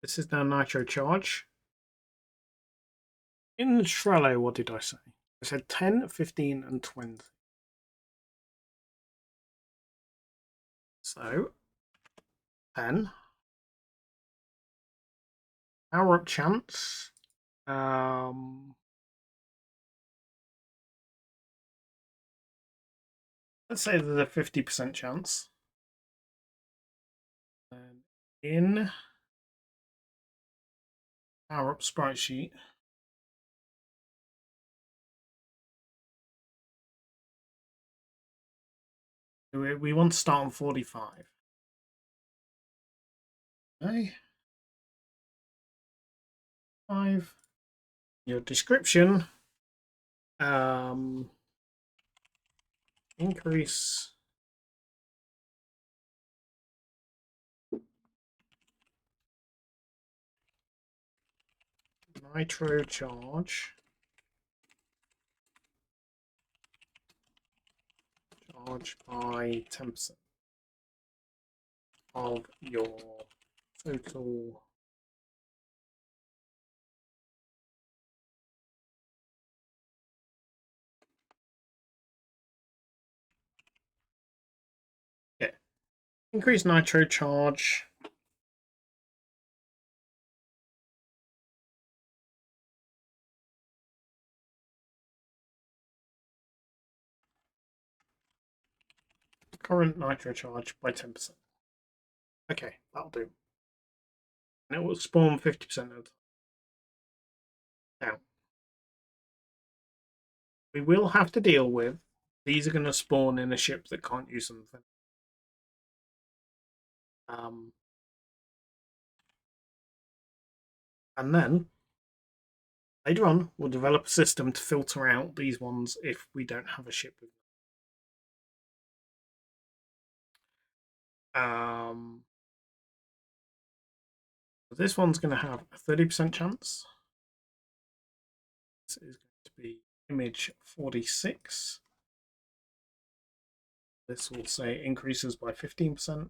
this is now nitro charge. In the Trello, what did I say? I said 10, 15, and 20. So 10. Power up chance. let's say there's a 50% chance. And in power up sprite sheet, we want to start on 45. Okay. 5. Your description. Increase nitro charge by 10% of your total increase nitro charge current nitro charge by 10%. Okay, that'll do. And it will spawn 50% of the time. Now, we will have to deal with these are going to spawn in a ship that can't use them. And then later on, we'll develop a system to filter out these ones if we don't have a ship with them. This one's going to have a 30% chance. This is going to be image 46. This will say increases by 15%.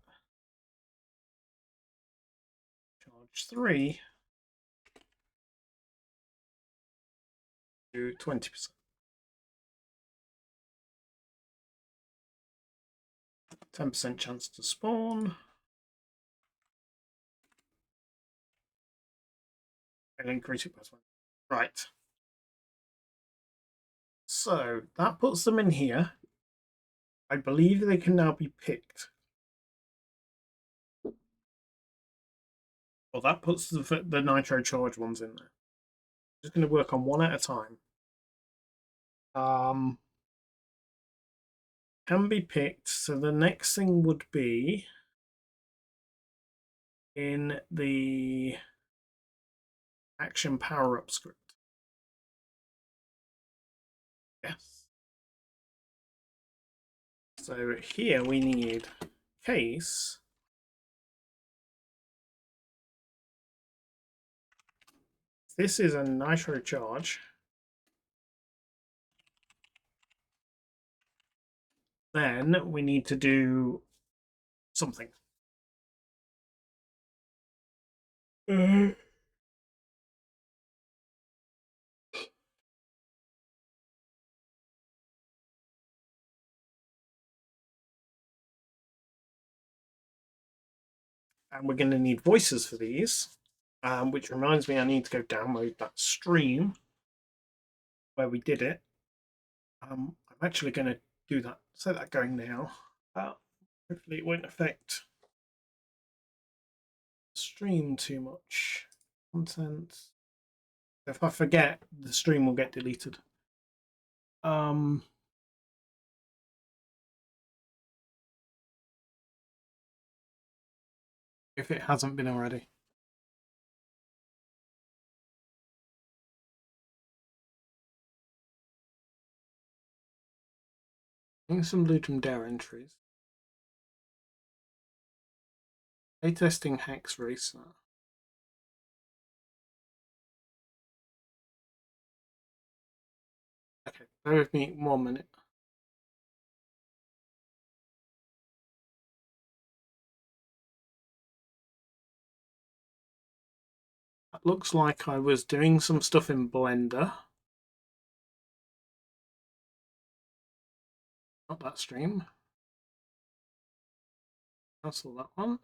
Charge 3 to 20%. 10% chance to spawn. And increase it by 20. Right. So that puts them in here. I believe they can now be picked. Well, that puts the nitro charge ones in there. Just going to work on one at a time. Can be picked. So the next thing would be in the action power up script. Yes. So here we need case this is a nitro charge, then we need to do something. And we're going to need voices for these, which reminds me I need to go download that stream where we did it. I'm actually going to do that, set that going now. Hopefully it won't affect the stream too much. Content. If I forget, the stream will get deleted. If it hasn't been already. Some Ludum Dare entries. Playtesting Hex Racer. Okay, bear with me 1 minute. That looks like I was doing some stuff in Blender. Not that stream. Cancel that one.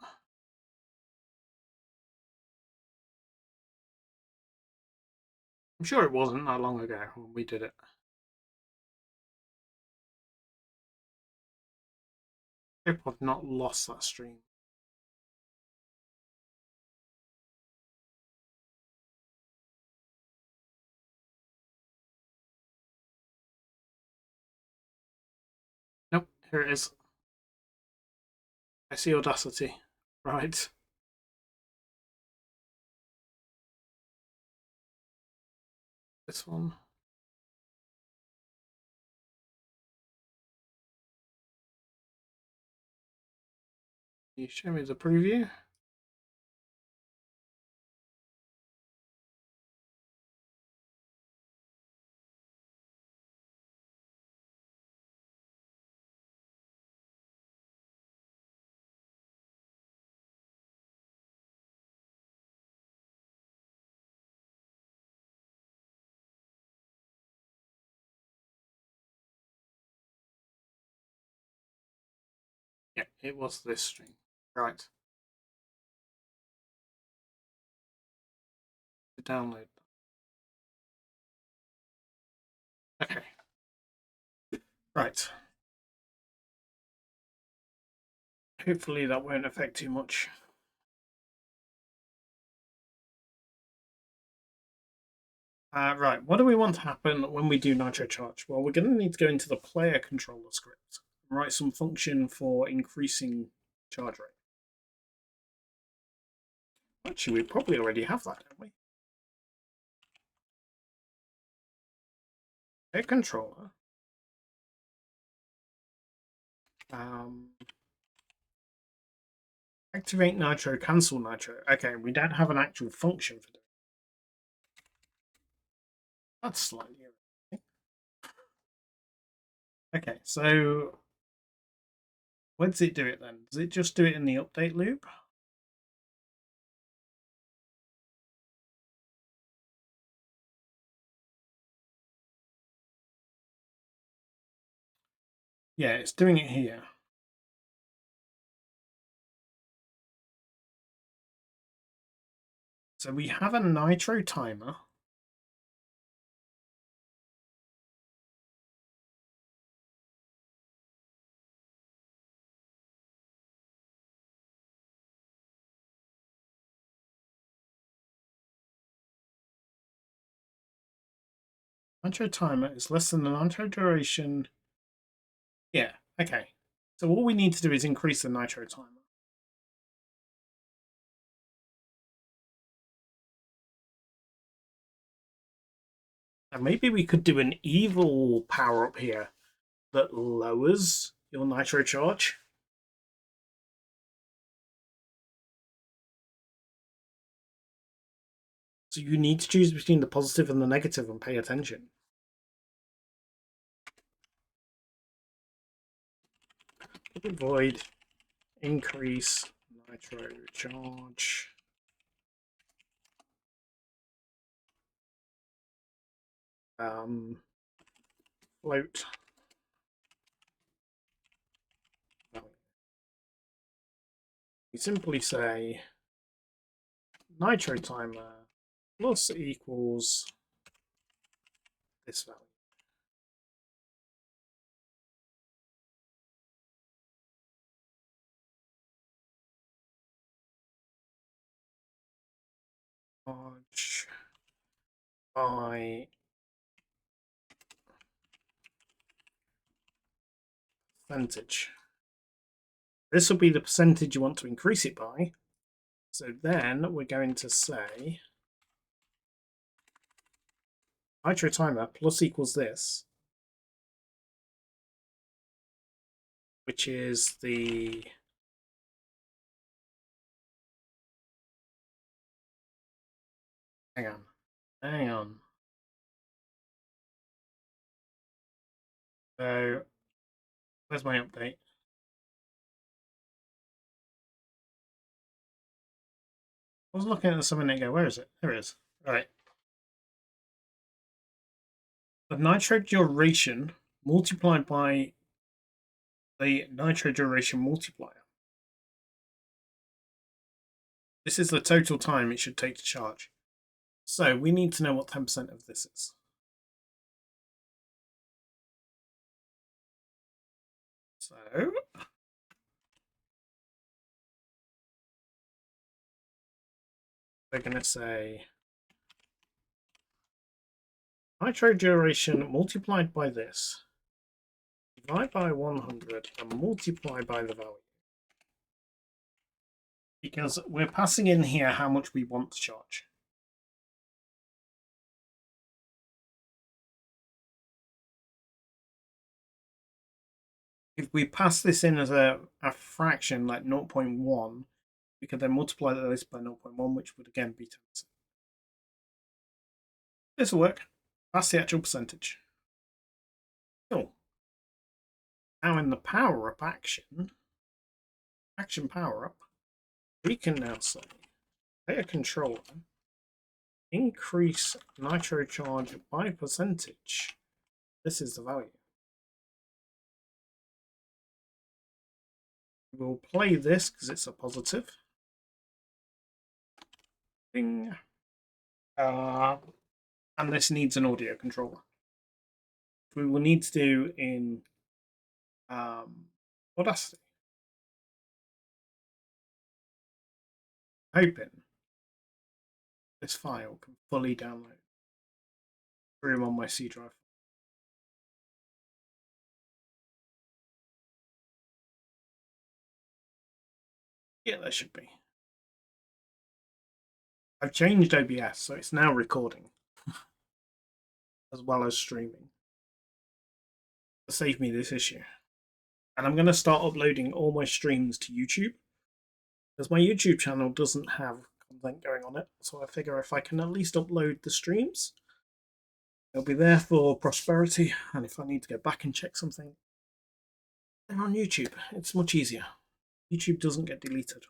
I'm sure it wasn't that long ago when we did it. I hope I've not lost that stream. Nope, here it is. I see Audacity. Right. This one. Can you show me the preview? Yeah, it was this stream. Right. To download. Okay. Right. Hopefully that won't affect too much. Right, what do we want to happen when we do nitro charge? Well, we're going to need to go into the player controller script and write some function for increasing charge rate. Actually, we probably already have that, don't we? Player controller. Activate nitro, cancel nitro. Okay, we don't have an actual function for that. That's slightly irritating. Okay, so where does it do it then? Does it just do it in the update loop? Yeah, it's doing it here. So we have a nitro timer. Nitro timer is less than the nitro duration. Yeah, okay. So all we need to do is increase the nitro timer. And maybe we could do an evil power up here that lowers your nitro charge. So you need to choose between the positive and the negative and pay attention. Void increase nitro charge. Float. We simply say nitro timer plus equals this value. Charge by percentage. This will be the percentage you want to increase it by. So then we're going to say nitro timer plus equals this, which is the hang on. So where's my update? I was looking at this a minute ago. Where is it? There it is. All right. The nitro duration multiplied by the nitro duration multiplier. This is the total time it should take to charge. So we need to know what 10% of this is. So We're going to say nitro duration multiplied by this, divide by 100 and multiply by the value. Because we're passing in here how much we want to charge. If we pass this in as a fraction like 0.1, we could then multiply this by 0.1, which would again be 10%. This will work. That's the actual percentage. Cool. Now in the power-up action power-up, we can now say, player controller, increase nitro charge by percentage. This is the value. We'll play this because it's a positive. Bing. And this needs an audio controller. We will need to do in Audacity. Hoping this file can fully download through on my C drive. Yeah, there should be. I've changed OBS, so it's now recording as well as streaming. To save me this issue. And I'm going to start uploading all my streams to YouTube, because my YouTube channel doesn't have content going on it. So I figure if I can at least upload the streams, they'll be there for prosperity. And if I need to go back and check something, they're on YouTube. It's much easier. YouTube doesn't get deleted.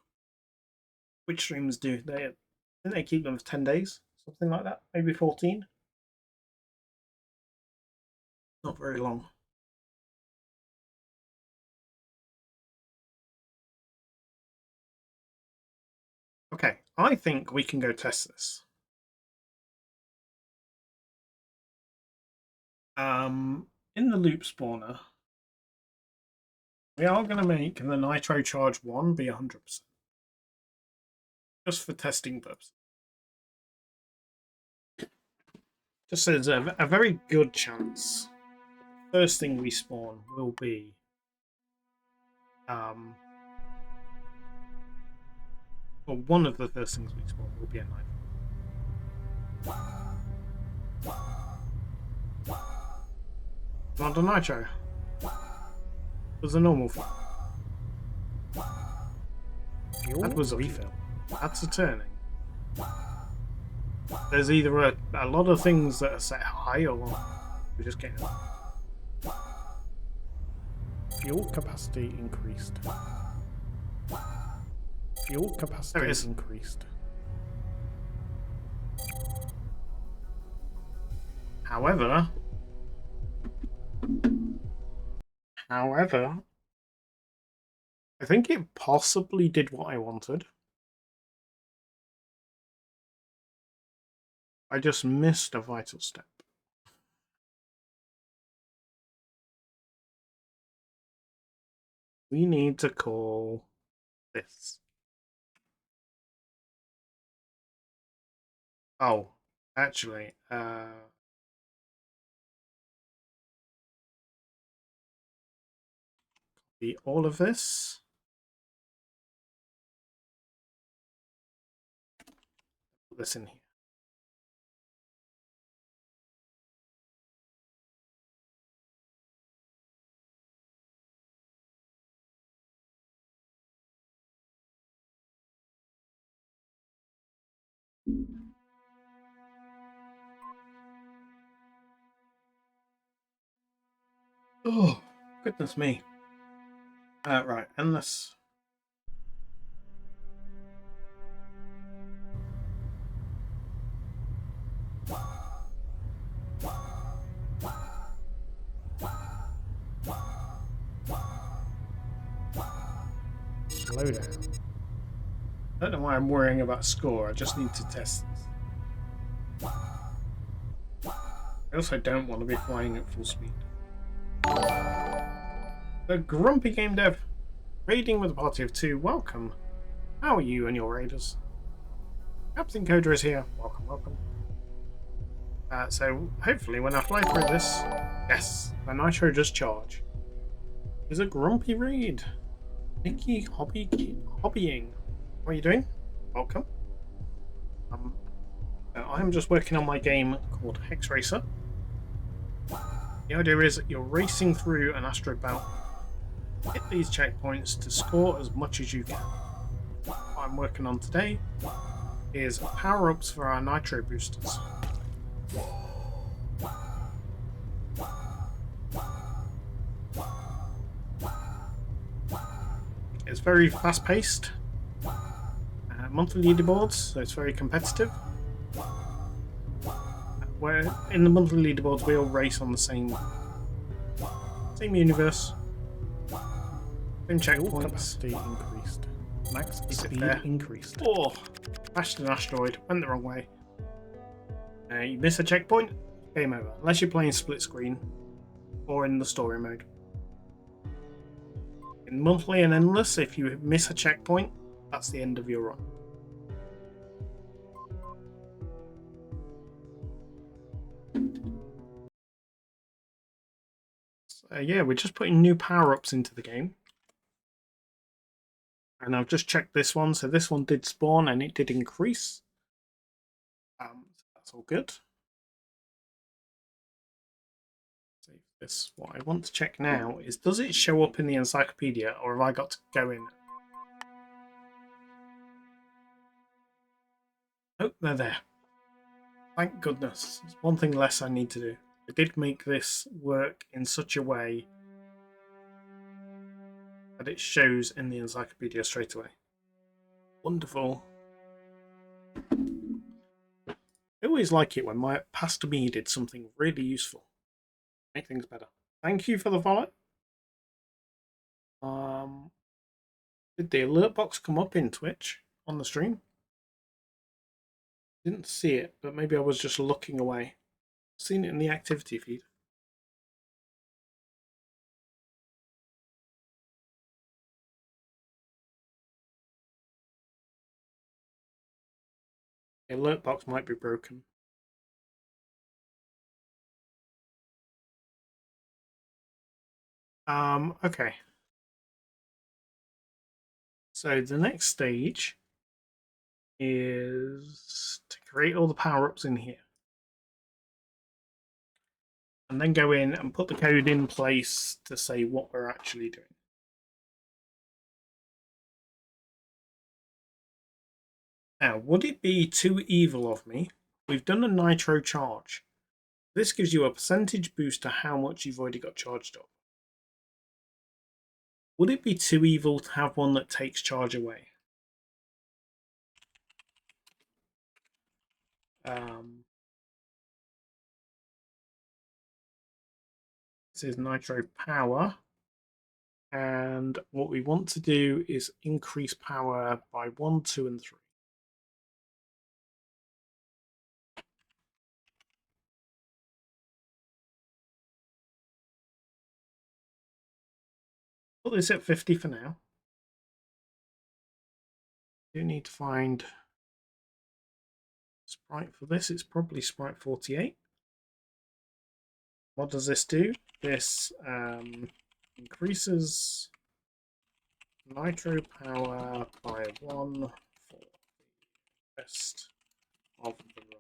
Which streams do? They keep them for 10 days, something like that, maybe 14. Not very long. Okay, I think we can go test this. In the loop spawner, we are going to make the nitro charge 1 be 100%. Just for testing purposes. Just so there's a very good chance first thing we spawn will be or one of the first things we spawn will be a nitro. Not a nitro. It was a normal fill. That was a refill. That's a turning. There's either a lot of things that are set high or we're just getting fuel capacity increased. Fuel capacity is increased. However, I think it possibly did what I wanted. I just missed a vital step. We need to call this. Oh, actually, all of this. Put this in here. Oh, goodness me. Right, endless. Slow down. I don't know why I'm worrying about score, I just need to test this. I also don't want to be flying at full speed. The Grumpy Game Dev, raiding with a party of 2, welcome. How are you and your raiders? Captain Coder is here. Welcome, welcome. So hopefully when I fly through this, yes, the nitro does charge. It's a grumpy raid. Nicky hobbying. What are you doing? Welcome. I'm just working on my game called Hex Racer. The idea is that you're racing through an asteroid belt. Hit these checkpoints to score as much as you can. What I'm working on today is power-ups for our nitro boosters. It's very fast-paced. Monthly leaderboards, so it's very competitive. Where in the monthly leaderboards we all race on the same universe, same checkpoints. Capacity increased. Max speed increased. Oh, crashed an asteroid. Went the wrong way. You miss a checkpoint, game over. Unless you're playing split screen or in the story mode. In monthly and endless, if you miss a checkpoint, that's the end of your run. So yeah, we're just putting new power-ups into the game. And I've just checked this one, so this one did spawn and it did increase. That's all good. Save this. What I want to check now is, does it show up in the encyclopedia, or have I got to go in? Oh, they're there. Thank goodness. There's one thing less I need to do. I did make this work in such a way that it shows in the encyclopedia straight away. Wonderful. I always like it when my past me did something really useful. Make things better. Thank you for the follow. Did the alert box come up in Twitch on the stream? Didn't see it, but maybe I was just looking away. Seen it in the activity feed. The alert box might be broken. Okay. So the next stage is to create all the power-ups in here. And then go in and put the code in place to say what we're actually doing. Now, would it be too evil of me? We've done a nitro charge. This gives you a percentage boost to how much you've already got charged up. Would it be too evil to have one that takes charge away? This is nitro power. And what we want to do is increase power by 1, 2, and 3. Put this at 50 for now. Do need to find sprite for this. It's probably sprite 48. What does this do? This increases nitro power by 1 for the rest of the run.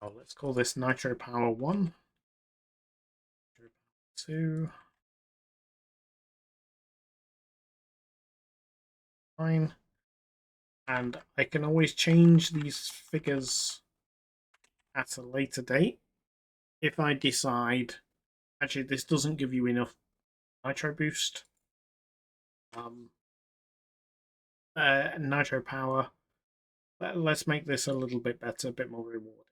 Oh, let's call this nitro power 1. Nitro power 2. Fine. And I can always change these figures at a later date if I decide actually this doesn't give you enough nitro boost, nitro power. Let's make this a little bit better, a bit more rewarding.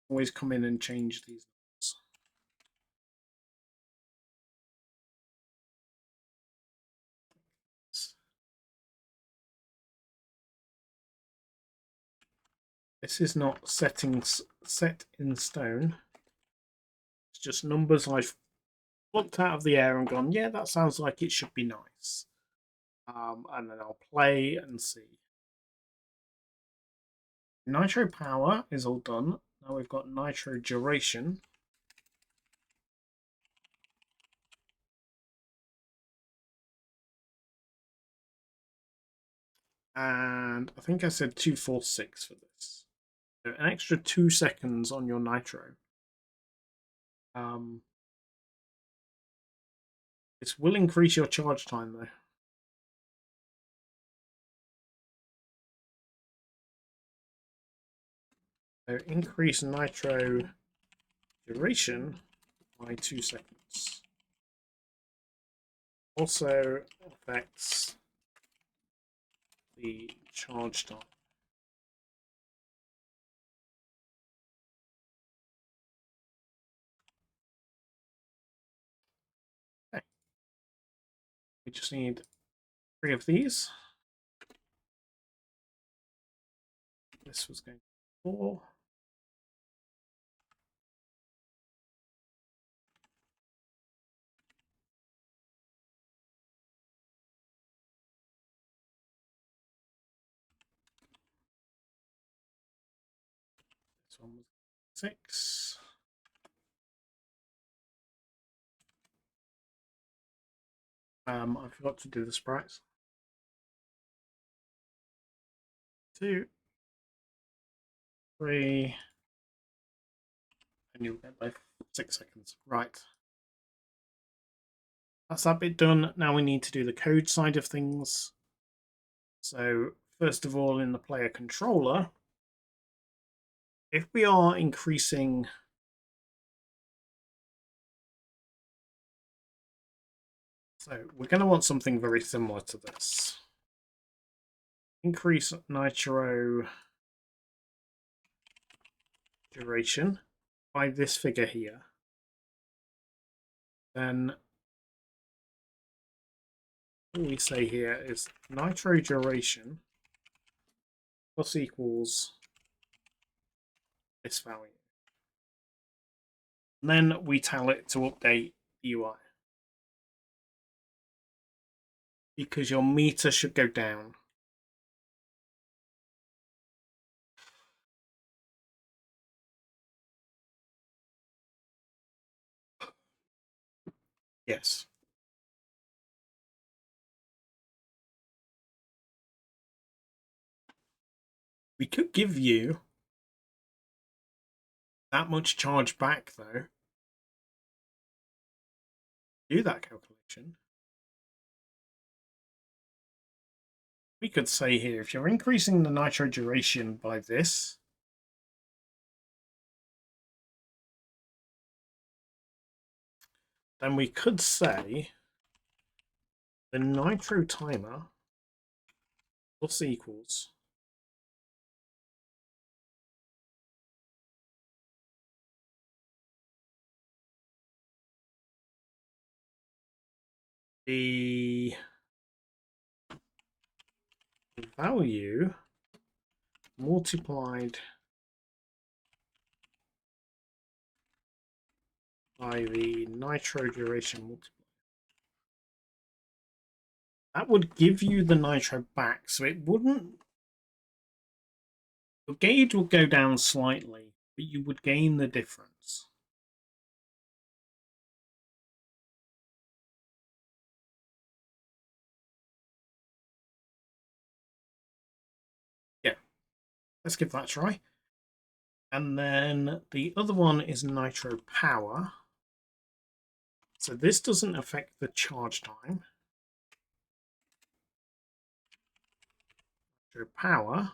Always come in and change these numbers. This is not set in stone. just numbers I've plucked out of the air and gone, yeah, that sounds like it should be nice. And then I'll play and see. Nitro power is all done. Now we've got nitro duration. And I think I said 246 for this. So an extra 2 seconds on your nitro. This will increase your charge time though. So increase nitro duration by 2 seconds. Also affects the charge time. Okay. We just need 3 of these. This was going to be 4. This one was 6. I forgot to do the sprites. 2, 3, and you'll get both 6 seconds. Right. That's that bit done. Now we need to do the code side of things. So first of all, in the player controller, if we are increasing so we're going to want something very similar to this. Increase nitro duration by this figure here. Then what we say here is nitro duration plus equals this value. And then we tell it to update the UI. Because your meter should go down. Yes. We could give you that much charge back, though. Do that calculation. We could say here, if you're increasing the nitro duration by this, then we could say the nitro timer plus equals the value multiplied by the nitro duration multiplier. That would give you the nitro back, so it wouldn't. The gauge would go down slightly, but you would gain the difference. Yeah, let's give that a try. And then the other one is nitro power. So this doesn't affect the charge time. Nitro power.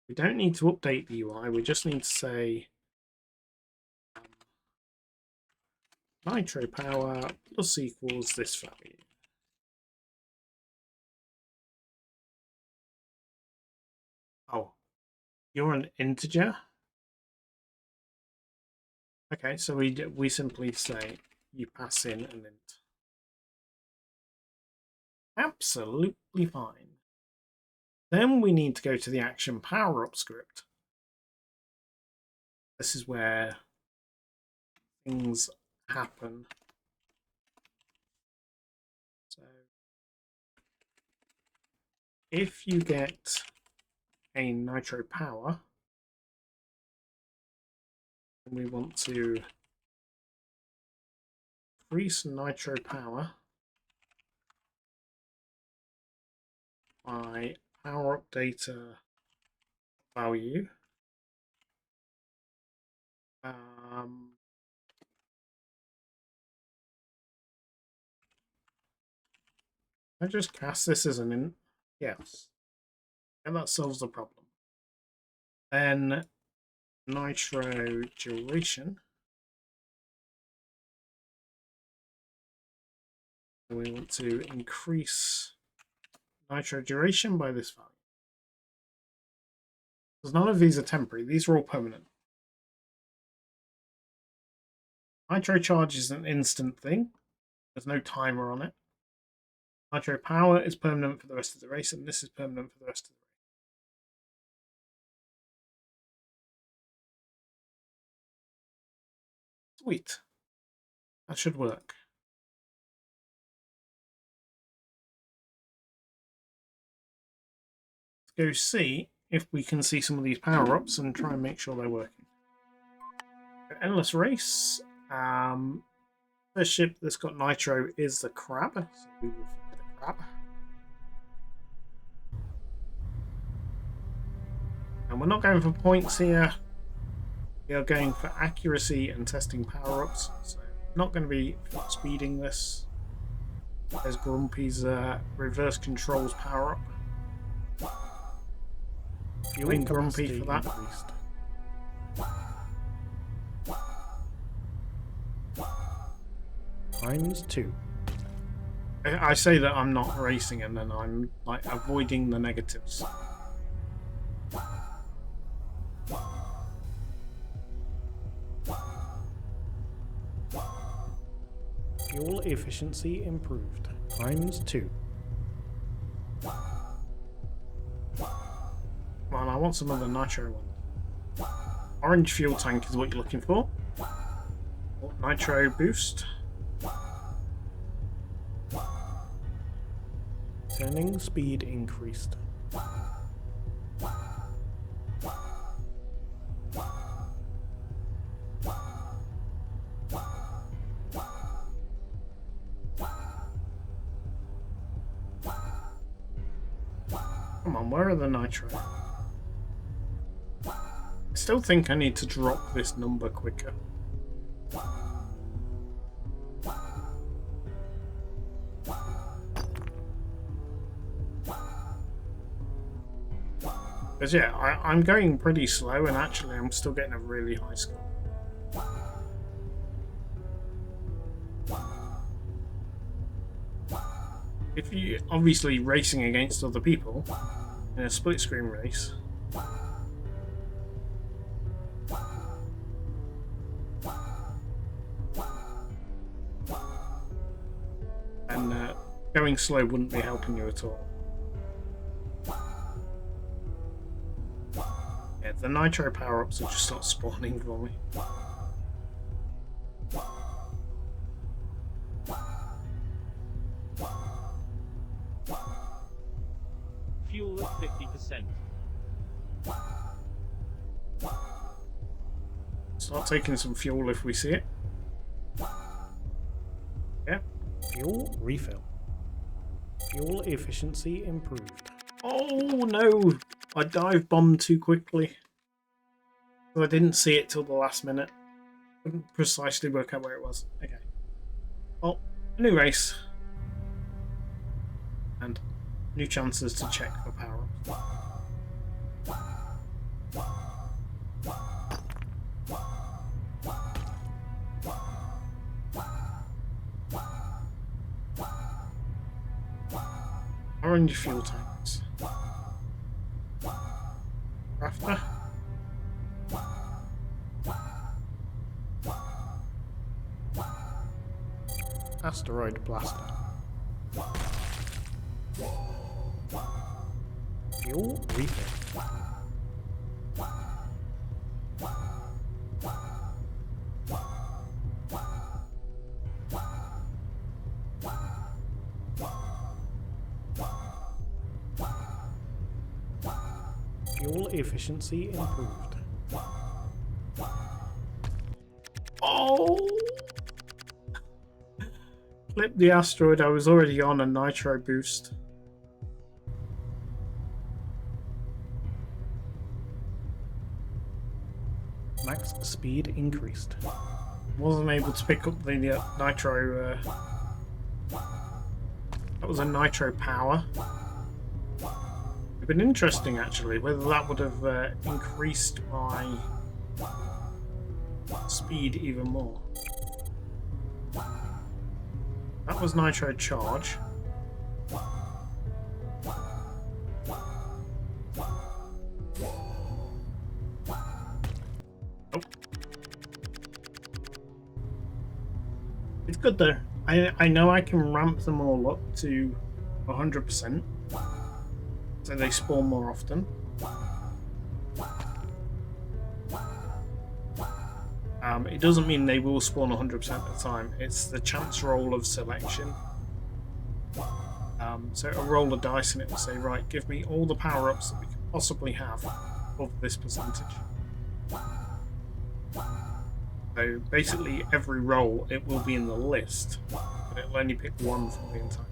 We don't need to update the UI. We just need to say nitro power plus equals this value. Oh, you're an integer? Okay, so we simply say you pass in an int. Absolutely fine. Then we need to go to the action power up script. This is where things happen. So if you get a nitro power, and we want to increase nitro power by power up data value. I just cast this as an in. Yes. And that solves the problem. Then nitro duration. We want to increase nitro duration by this value. Because none of these are temporary, these are all permanent. Nitro charge is an instant thing. There's no timer on it. Nitro power is permanent for the rest of the race, and this is permanent for the rest of the race. Sweet. That should work. Let's go see if we can see some of these power-ups and try and make sure they're working. Endless race. First ship that's got nitro is the crab, so we will fly the crab. And we're not going for points here. We are going for accuracy and testing power-ups, so not going to be speeding this. There's Grumpy's reverse controls power-up. Viewing Grumpy for that. Increased. ×2. I say that I'm not racing and then I'm like avoiding the negatives. Fuel efficiency improved. ×2. Well, I want some of the nitro one. Orange fuel tank is what you're looking for. Nitro boost. Turning speed increased. Come on, where are the nitro? I still think I need to drop this number quicker. Because yeah, I'm going pretty slow and actually I'm still getting a really high score. If you're obviously racing against other people in a split screen race, and going slow wouldn't be helping you at all. Yeah, the nitro power-ups will just start spawning for me. Fuel at 50%. Start taking some fuel if we see it. Yeah. Fuel refill. Fuel efficiency improved. Oh no! I dive bombed too quickly. So I didn't see it till the last minute. Couldn't precisely work out where it was. Okay. Well, a new race. And new chances to check for power-ups. Orange fuel tanks. Crafter. Asteroid blaster. Fuel refill. Fuel efficiency improved. Oh! Flip the asteroid. I was already on a nitro boost. Max speed increased. Wasn't able to pick up the nitro. That was a nitro power. It'd been interesting actually whether that would have increased my speed even more. That was nitro charge. Oh. It's good though. I know I can ramp them all up to 100%, so they spawn more often. It doesn't mean they will spawn 100% of the time. It's the chance roll of selection. So a roll of dice and it will say, right, give me all the power-ups that we can possibly have of this percentage. So basically every roll it will be in the list, but it'll only pick one from the entire.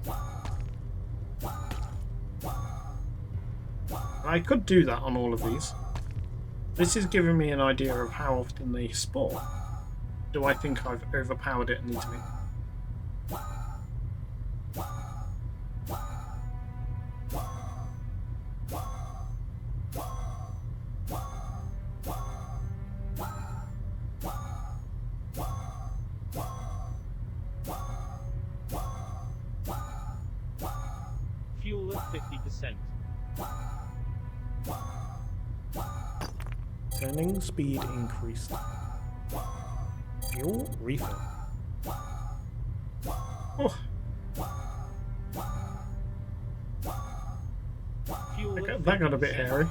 I could do that on all of these. This is giving me an idea of how often they spawn. Do I think I've overpowered it and need to make... Fuel at 50%. Turning speed increased. Fuel refill. Oh, Fuel at that got a bit 50%. hairy.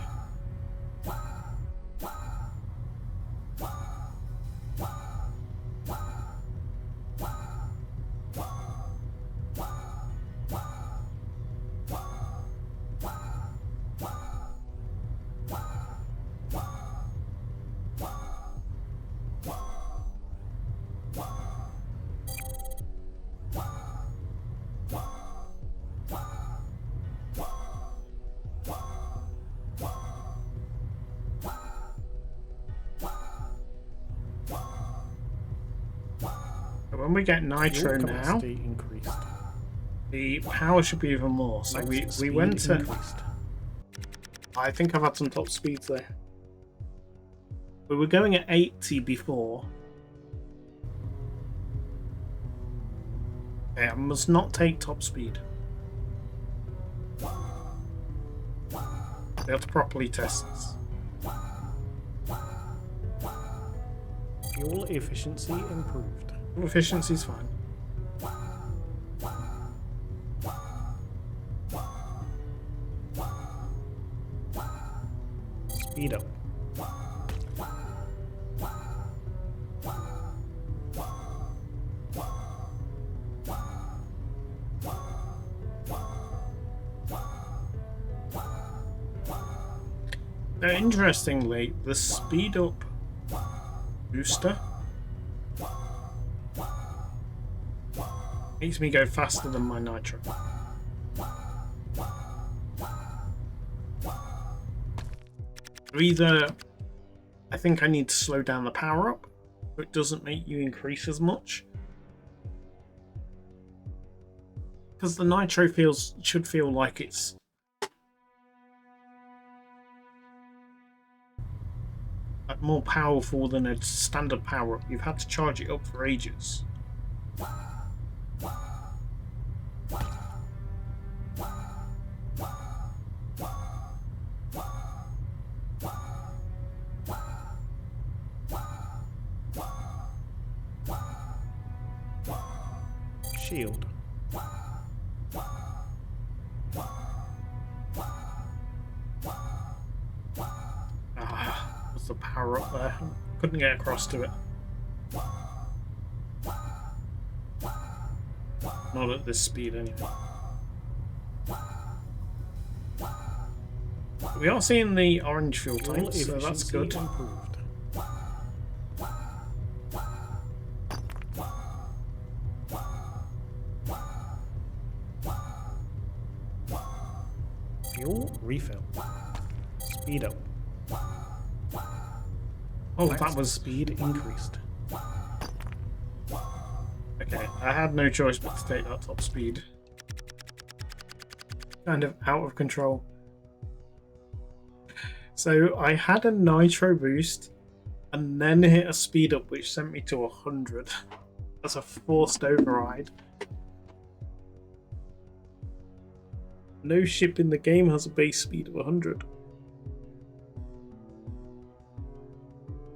When we get nitro Fuel now, capacity increased. the power should be even more. So Max we speed went to... increased. I think I've had some top speeds there. We were going at 80 before. Okay, I must not take top speed. We have to properly test this. Fuel efficiency improved. Efficiency's fine. Speed up. Now, interestingly, the speed up booster makes me go faster than my nitro. Either I think I need to slow down the power up, so it doesn't make you increase as much. Because the nitro should feel like it's like more powerful than a standard power up. You've had to charge it up for ages. Shield. What's the power up there? Couldn't get across to it. Not at this speed anyway. We are seeing the orange fuel Fuel tanks, so that's efficiency good. improved. Fuel refill. Speed up. Oh, Max that was... speed increased. Okay, I had no choice but to take that top speed. Kind of out of control. So I had a nitro boost and then hit a speed up which sent me to 100. That's a forced override. No ship in the game has a base speed of 100.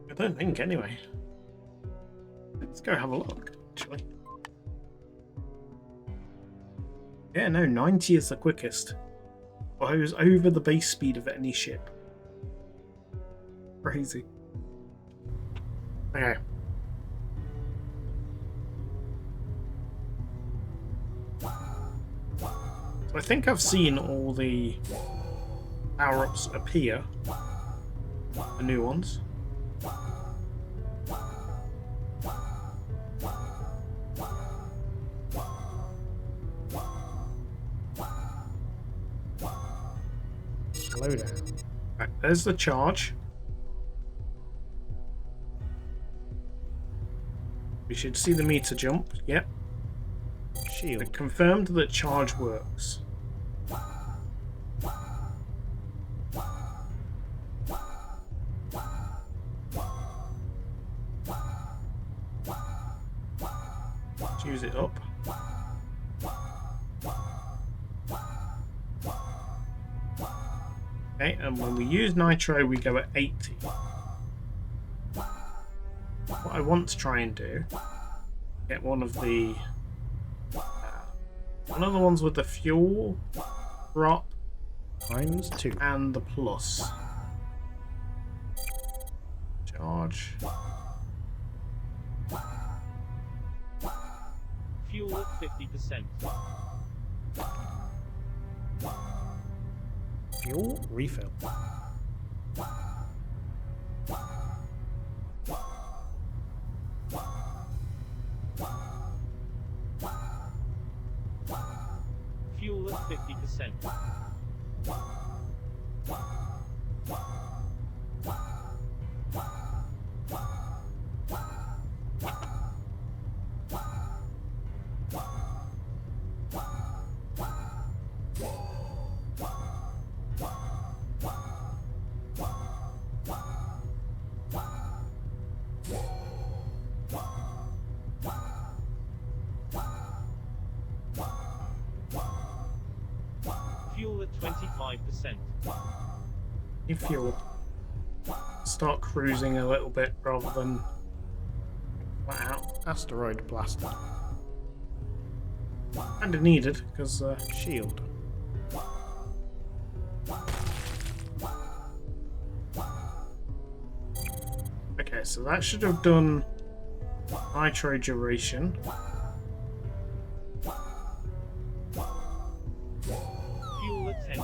I don't think, anyway. Let's go have a look, actually. Yeah, no, 90 is the quickest. Well, it was over the base speed of any ship. Crazy. Okay. So I think I've seen all the power-ups appear. The new ones. Slow down. Right, there's the charge. We should see the meter jump. Yep. Shield. It confirmed that charge works. Let's use it up. Okay, and when we use nitro, we go at 80. What I want to try and do, get one of the ones with the fuel drop ×2. and the plus. Charge. Fuel at 50%. Fuel refill. Fuel at 50%. Fuel at 25%. New fuel. Start cruising a little bit rather than flat out. Asteroid blaster. Kind of needed because Shield. okay, so that should have done nitro duration. Fuel at 10%.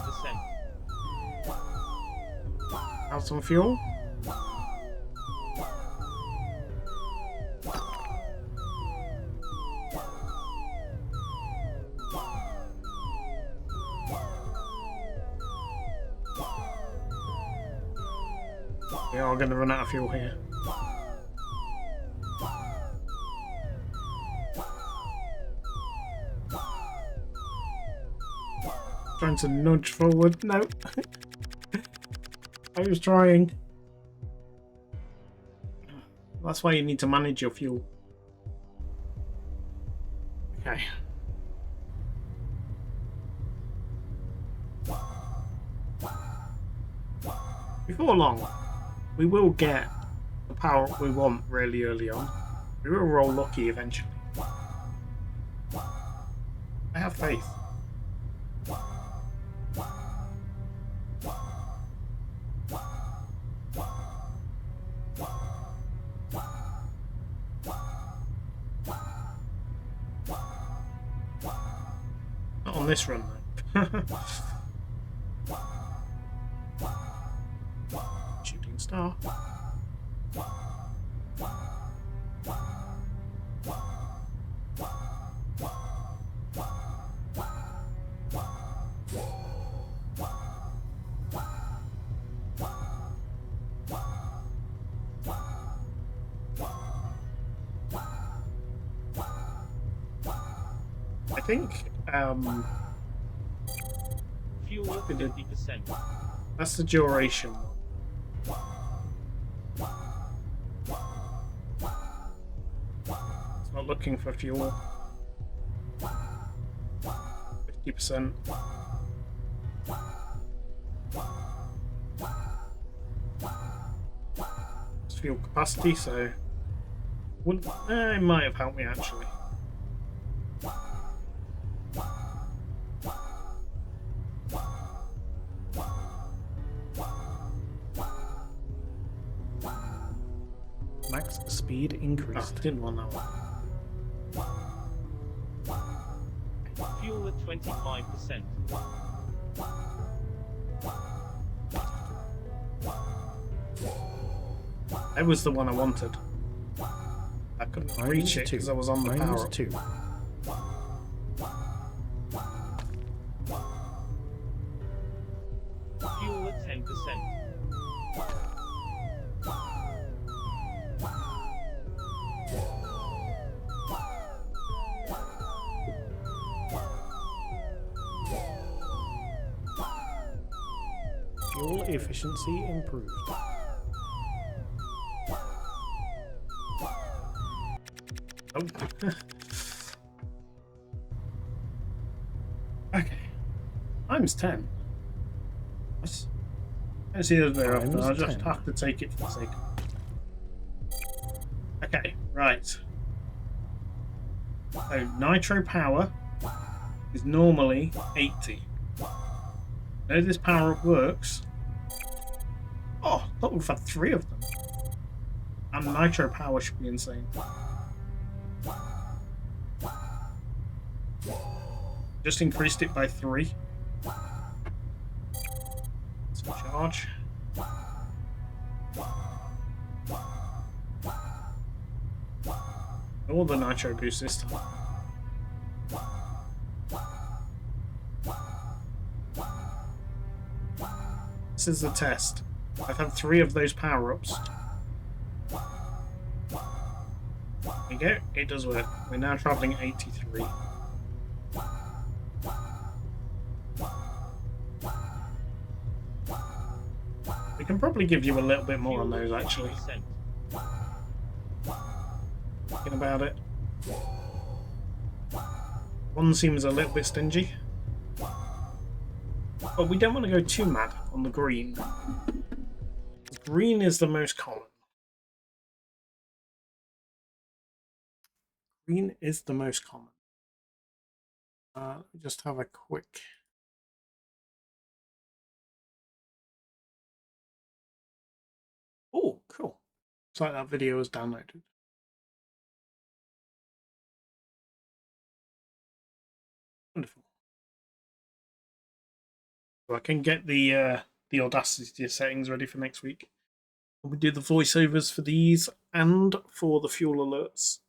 Have some fuel. We are going to run out of fuel here. Trying to nudge forward. No. I was trying. That's why you need to manage your fuel. Okay. Before long, we will get the power we want really early on. We will roll lucky eventually. I have faith. Not on this run, though. Star. I think Fuel at 50%. that's the duration. It's not looking for fuel. 50%. It's fuel capacity, so wouldn't, it might have helped me actually. Max speed Oh, increased. didn't want that one. Fuel at 25%. That was the one I wanted. I couldn't reach it because I was on the power. -2. Fuel at 10%. Fuel efficiency improved. Oh. Okay. Times 10. Nice. I don't see those very often. Times I'll just 10. have to take it for the sake. Okay, right. So nitro power is normally 80. Now this power up works. Oh, I thought we've had 3 of them. And nitro power should be insane. Just increased it by 3. Let's charge. All the nitro boost this time. This is the test. I've had 3 of those power-ups. There you go, it does work. We're now travelling 83. We can probably give you a little bit more on those actually. 50%. Thinking about it. One seems a little bit stingy. But we don't want to go too mad on the green. Green is the most common. Green is the most common. Let me just have a quick... Oh, cool. Looks like that video is downloaded. Wonderful. So I can get the Audacity settings ready for next week. We do the voiceovers for these and for the fuel alerts.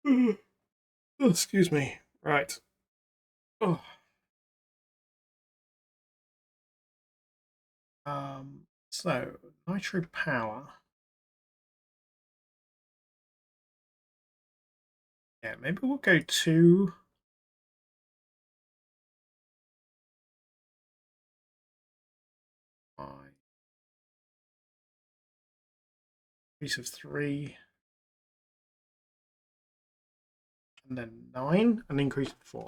Oh, excuse me. Right. Oh. So nitro power. Yeah, maybe we'll go to increase of 3, and then 9, and increase of 4.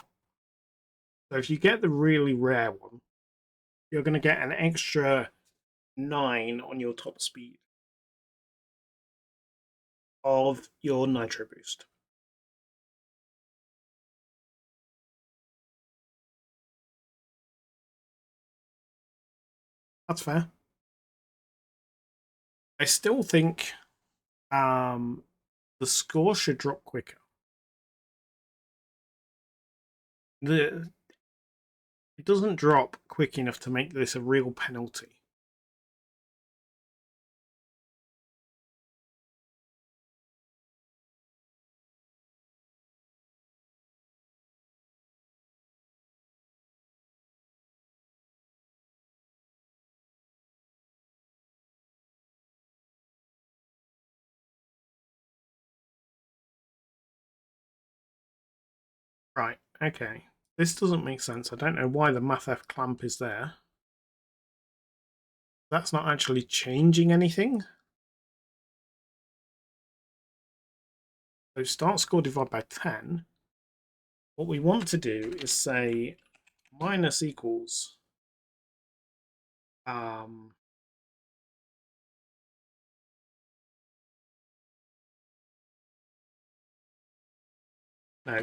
So if you get the really rare one, you're going to get an extra 9 on your top speed of your nitro boost. That's fair. I still think the score should drop quicker. It doesn't drop quick enough to make this a real penalty. Right, okay. This doesn't make sense. I don't know why the MathF clamp is there. That's not actually changing anything. So start score divided by 10. What we want to do is say minus equals no,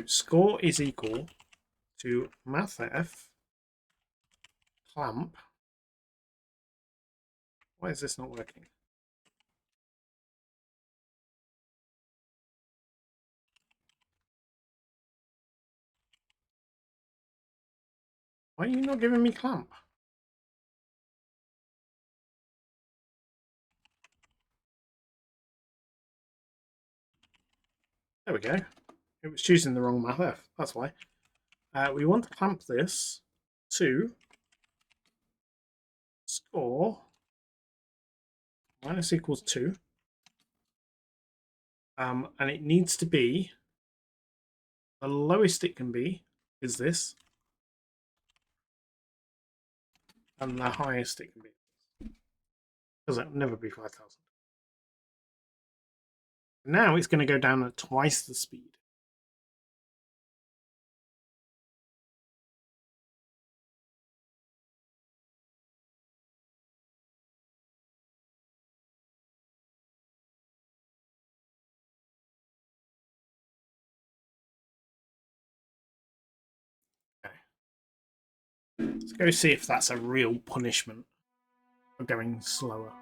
score is equal to MathF clamp. Why is this not working? Why are you not giving me clamp? There we go. It was choosing the wrong MathF. That's why. We want to clamp this to score minus equals 2. And it needs to be, the lowest it can be is this. And the highest it can be. Because it will never be 5,000. Now it's going to go down at twice the speed. Let's go see if that's a real punishment for going slower.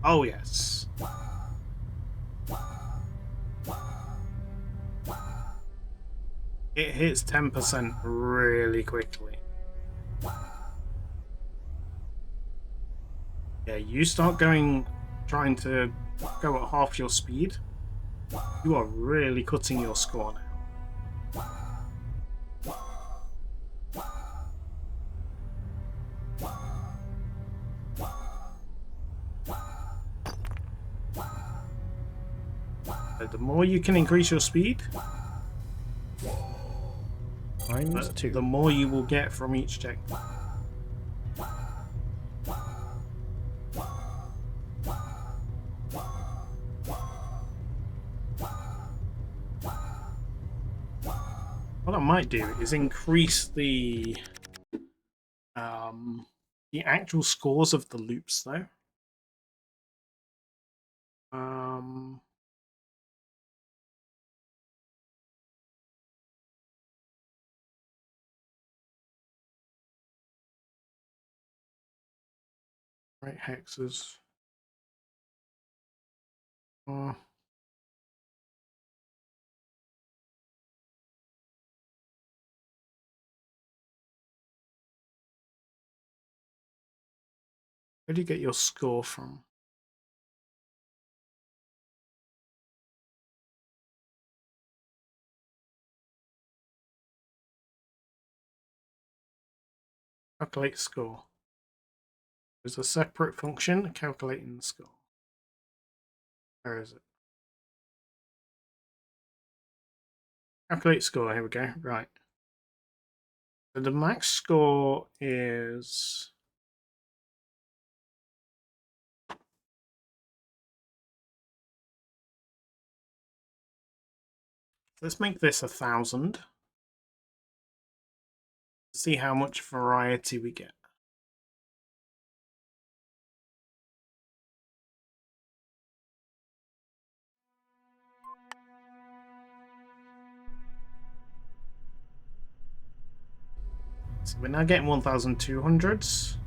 Oh, yes. It hits 10% really quickly. Yeah, you start trying to go at half your speed. You are really cutting your score now. So the more you can increase your speed, the more you will get from each check. What I might do is increase the actual scores of the loops, though. Right, hexes. Where do you get your score from? Calculate score. There's a separate function calculating the score. Where is it? Calculate score. Here we go. Right. So the max score is... Let's make this 1,000. See how much variety we get. So we're now getting 1,200s.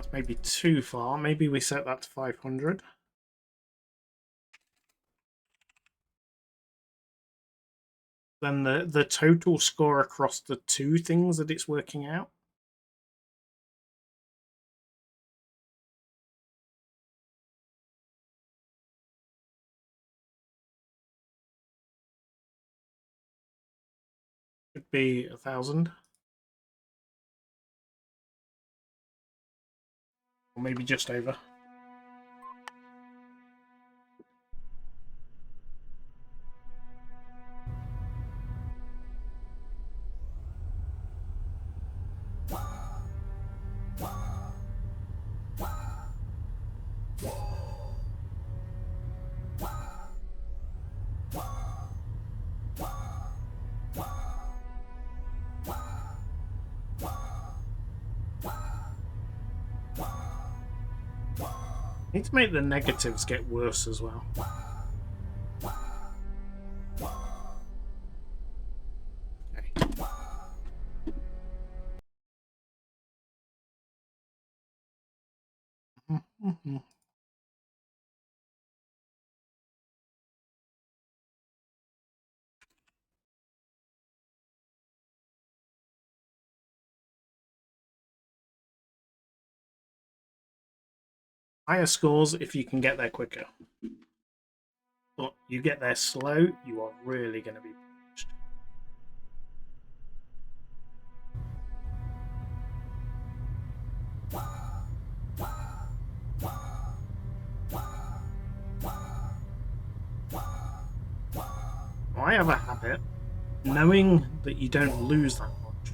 That's maybe too far. Maybe we set that to 500. Then the total score across the two things that it's working out. Should be 1,000. Or maybe just over. Need to make the negatives get worse as well. Okay. Higher scores if you can get there quicker. But you get there slow, you are really going to be punished. I have a habit, knowing that you don't lose that much,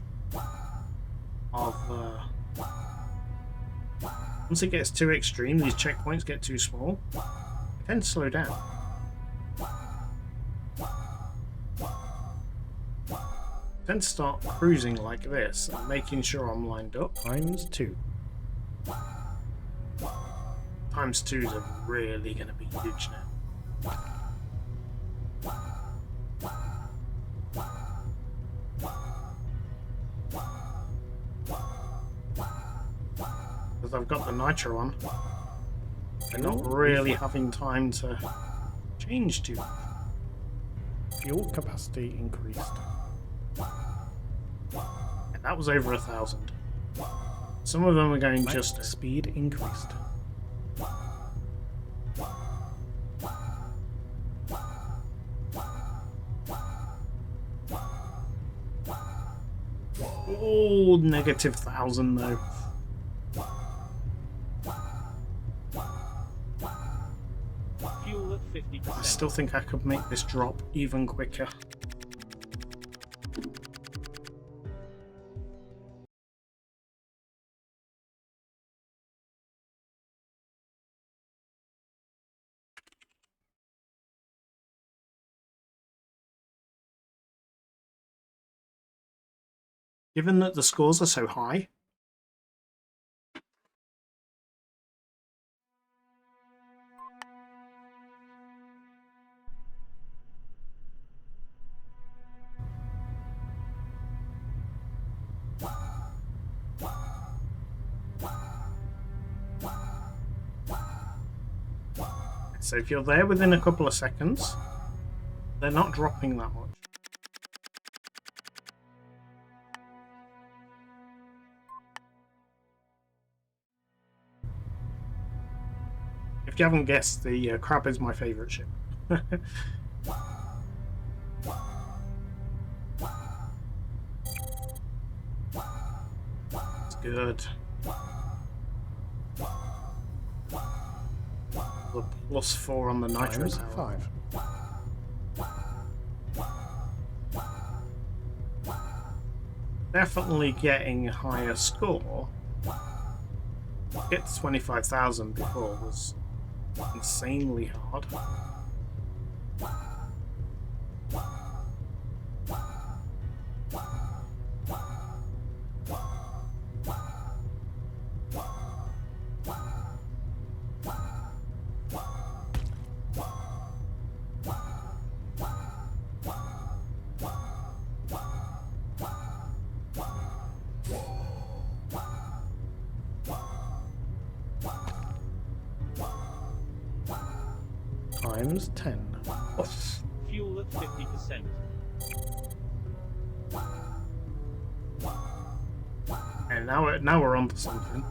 of once it gets too extreme, these checkpoints get too small, I tend to slow down. I tend to start cruising like this and making sure I'm lined up. ×2. ×2s are really going to be huge now. Because I've got the nitro on, I'm not really having time to change too much. Fuel capacity increased. And that was over 1,000. Some of them are going Max just speed increased. oh, negative 1,000 though. Fuel at 50%. I still think I could make this drop even quicker. Given that the scores are so high, so if you're there within a couple of seconds, they're not dropping that much. If you haven't guessed, the crab is my favourite ship. It's good. The +4 on the nitro power. ×5. Definitely getting a higher score. To get to 25,000 before was insanely hard. times 10. Fuel at 50%. And now we're on to something.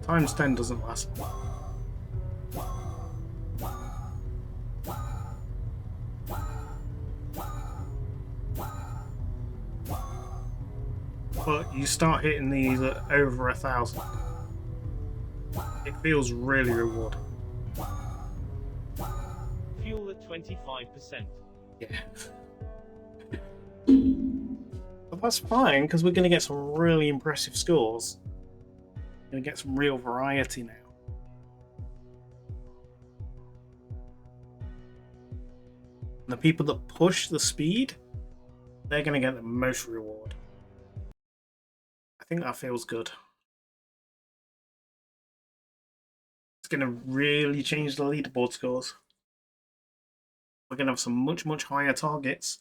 Times 10 doesn't last long. But you start hitting these at over 1,000. It feels really rewarding. Fuel at 25%. Yeah. But that's fine, because we're going to get some really impressive scores. We're going to get some real variety now. And the people that push the speed, they're going to get the most reward. I think that feels good. It's going to really change the leaderboard scores. We're going to have some much higher targets.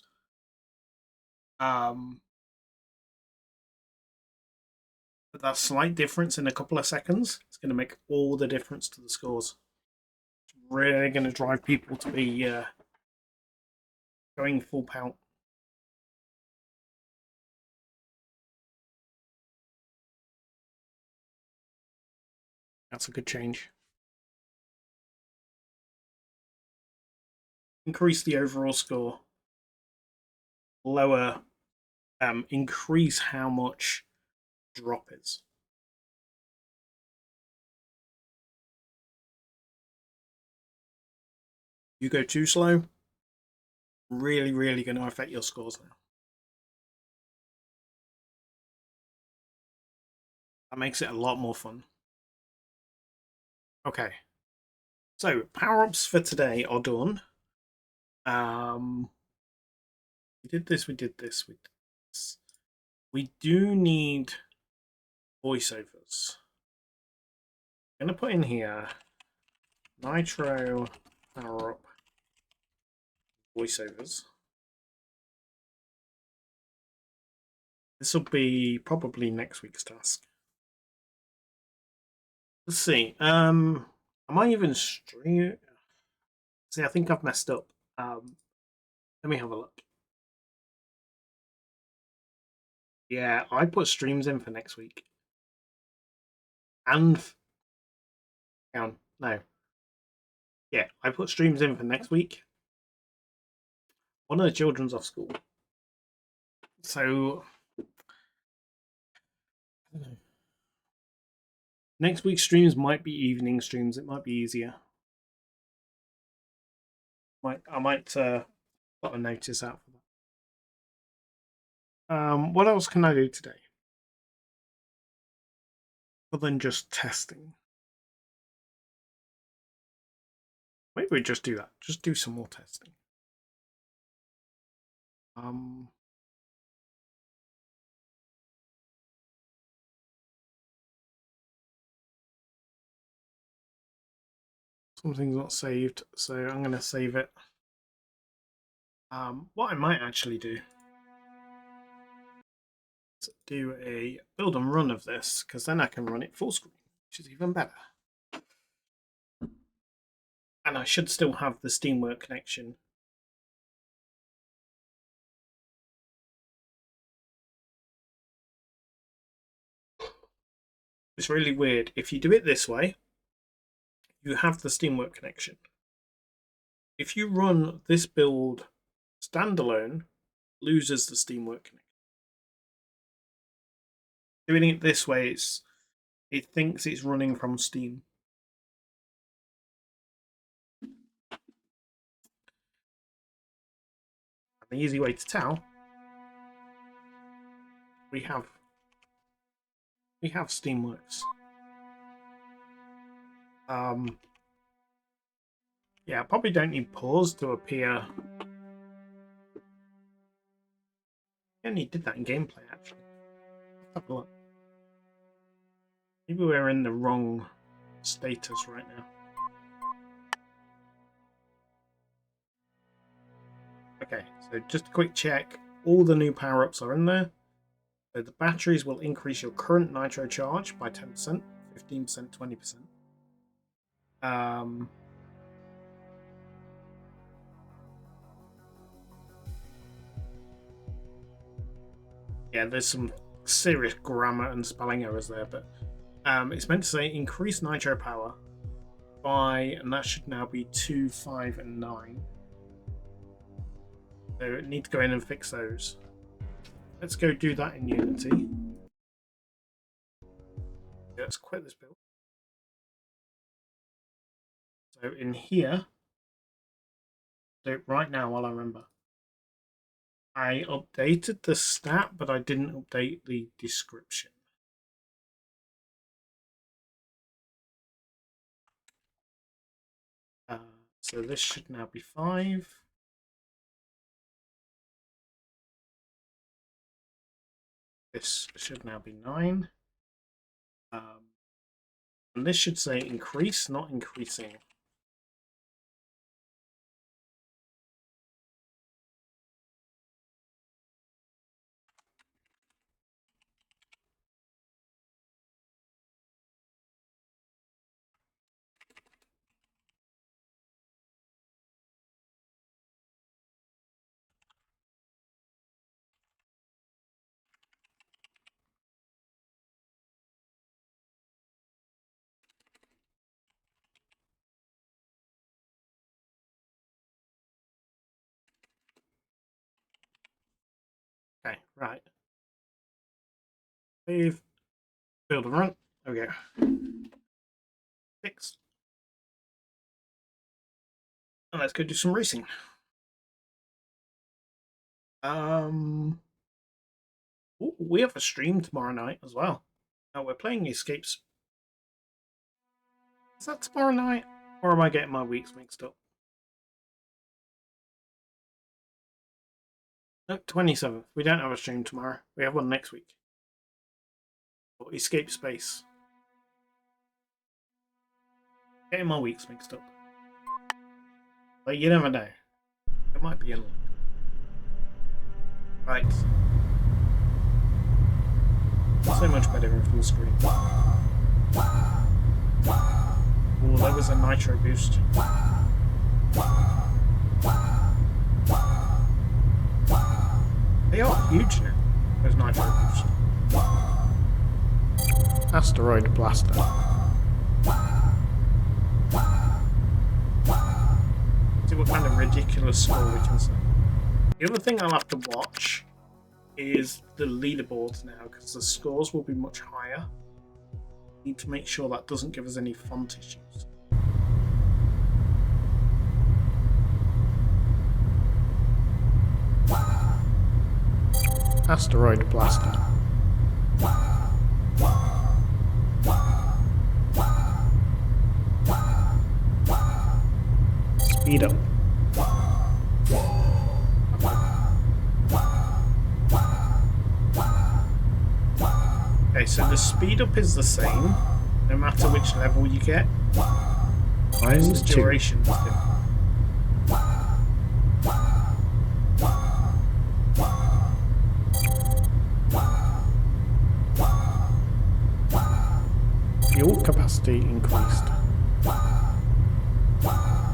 But that slight difference in a couple of seconds is going to make all the difference to the scores. It's really going to drive people to be going full pout. That's a good change. Increase the overall score. Lower, increase how much drop is. You go too slow, really going to affect your scores now. That makes it a lot more fun. Okay, so power-ups for today are done. We did this. We do need voiceovers. I'm going to put in here Nitro power-up voiceovers. This will be probably next week's task. Let's see. I might even stream. See, I think I've messed up. Let me have a look. Yeah, I put streams in for next week. And hang on, no. Yeah, I put streams in for next week. One of the children's off school. So I don't know. Next week's streams might be evening streams. It might be easier. I might put a notice out for that. What else can I do today? Other than just testing. Maybe we just do that. Just do some more testing. Something's not saved, so I'm going to save it. What I might actually do is do a build and run of this, because then I can run it full screen, which is even better. And I should still have the Steamwork connection. It's really weird. If you do it this way, you have the Steamwork connection. If you run this build standalone, loses the Steamwork connection. Doing it this way, it thinks it's running from Steam. The easy way to tell, we have Steamworks. Yeah, I probably don't need pause to appear. I only did that in gameplay, actually. Let's have a look. Maybe we're in the wrong status right now. Okay, so just a quick check. All the new power-ups are in there. So the batteries will increase your current nitro charge by 10%, 15%, 20%. Um, yeah, there's some serious grammar and spelling errors there, but it's meant to say increase nitro power by, and that should now be 2, 5, and 9. So I need to go in and fix those. Let's go do that in Unity. Let's quit this build. So in here, do it right now while I remember. I updated the stat, but I didn't update the description. So this should now be 5. This should now be 9. And this should say increase, not increasing. Okay, right. Save, build and run. There we go. Fix. And let's go do some racing. Ooh, we have a stream tomorrow night as well. We're playing Escapes. Is that tomorrow night? Or am I getting my weeks mixed up? No, 27th. We don't have a stream tomorrow. We have one next week. Or Escape Space. Getting my weeks mixed up. But you never know. It might be in luck. Right. So much better in full screen. Oh, that was a nitro boost. They are huge now, those nitro boosts. Asteroid blaster. See what kind of ridiculous score we can set. The other thing I'll have to watch is the leaderboards now, because the scores will be much higher. Need to make sure that doesn't give us any font issues. Asteroid blaster. Speed up. Okay, so the speed up is the same, no matter which level you get. Times The duration is different. Fuel capacity increased.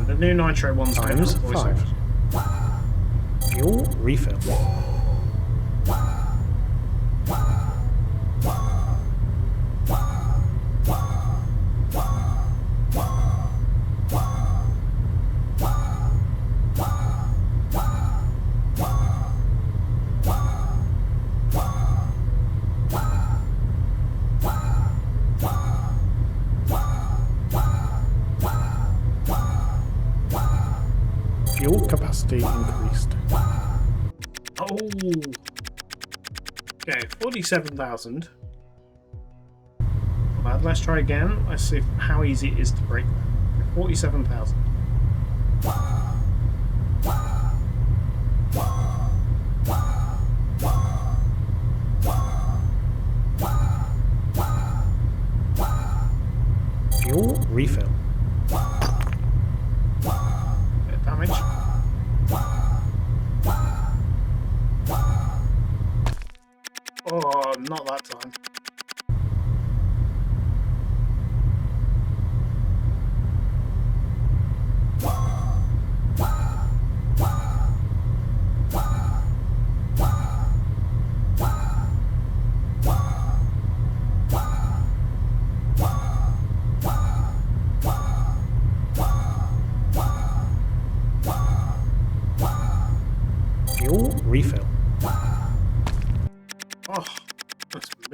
The new nitro one's Times 5. Fuel refill. Fuel capacity increased. Oh! Okay, 47,000. Not bad. Let's try again. Let's see how easy it is to break that. 47,000. Fuel refill. Bit of damage. Oh, not that time.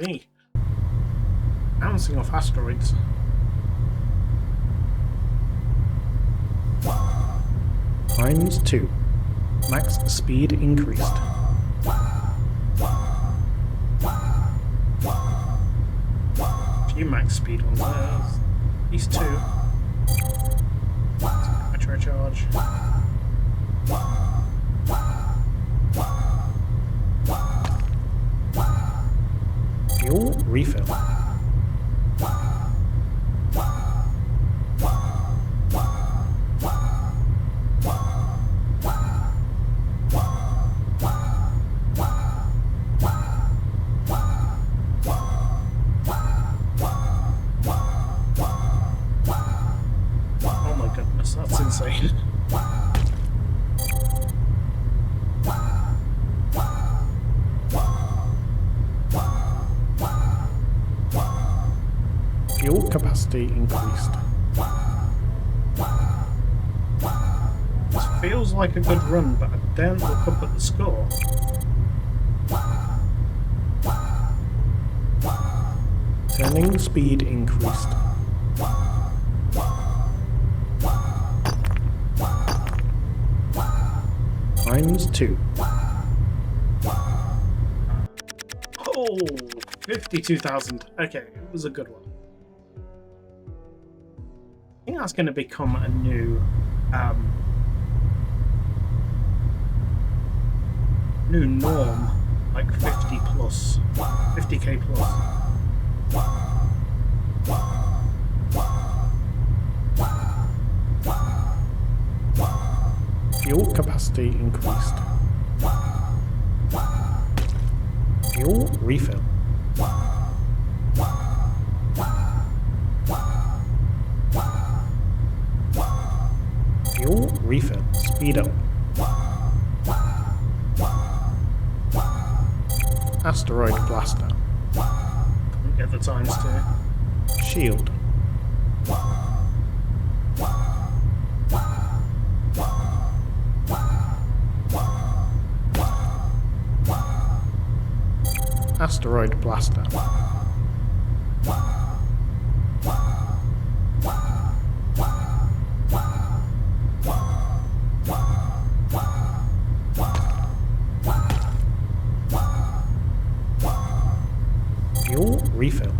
me. Bouncing off asteroids. Times 2. Max speed increased. Few max speed ones there. These two. Nitro charge. Fuel refill. Oh my goodness, that's insane. Fuel capacity increased. This feels like a good run, but I don't look up at the score. Turning speed increased. Times 2. Oh, 52,000. Okay, it was a good one. I think that's going to become a new norm, like 50 plus, 50k plus. Fuel capacity increased. Fuel refill. Fuel refill. Speed up. Asteroid blaster. Couldn't get the times to. Shield. Asteroid blaster. Fuel refill.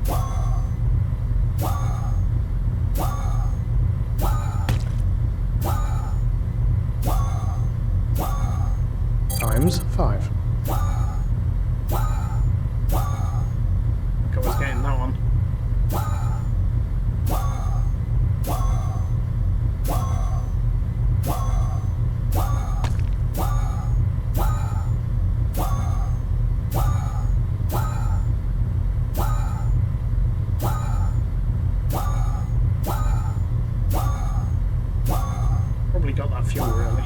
Times 5. I was getting that one. Probably got that fuel really.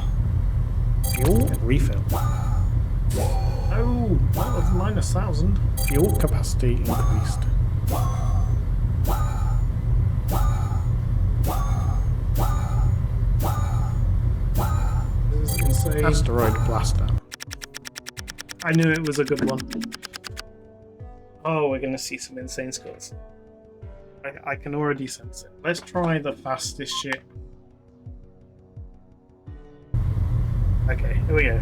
Fuel refill. Oh, that was -1,000. Fuel capacity increased. This is insane. Asteroid blaster. I knew it was a good one. Oh, we're going to see some insane scores. I can already sense it. Let's try the fastest ship. Okay, here we go.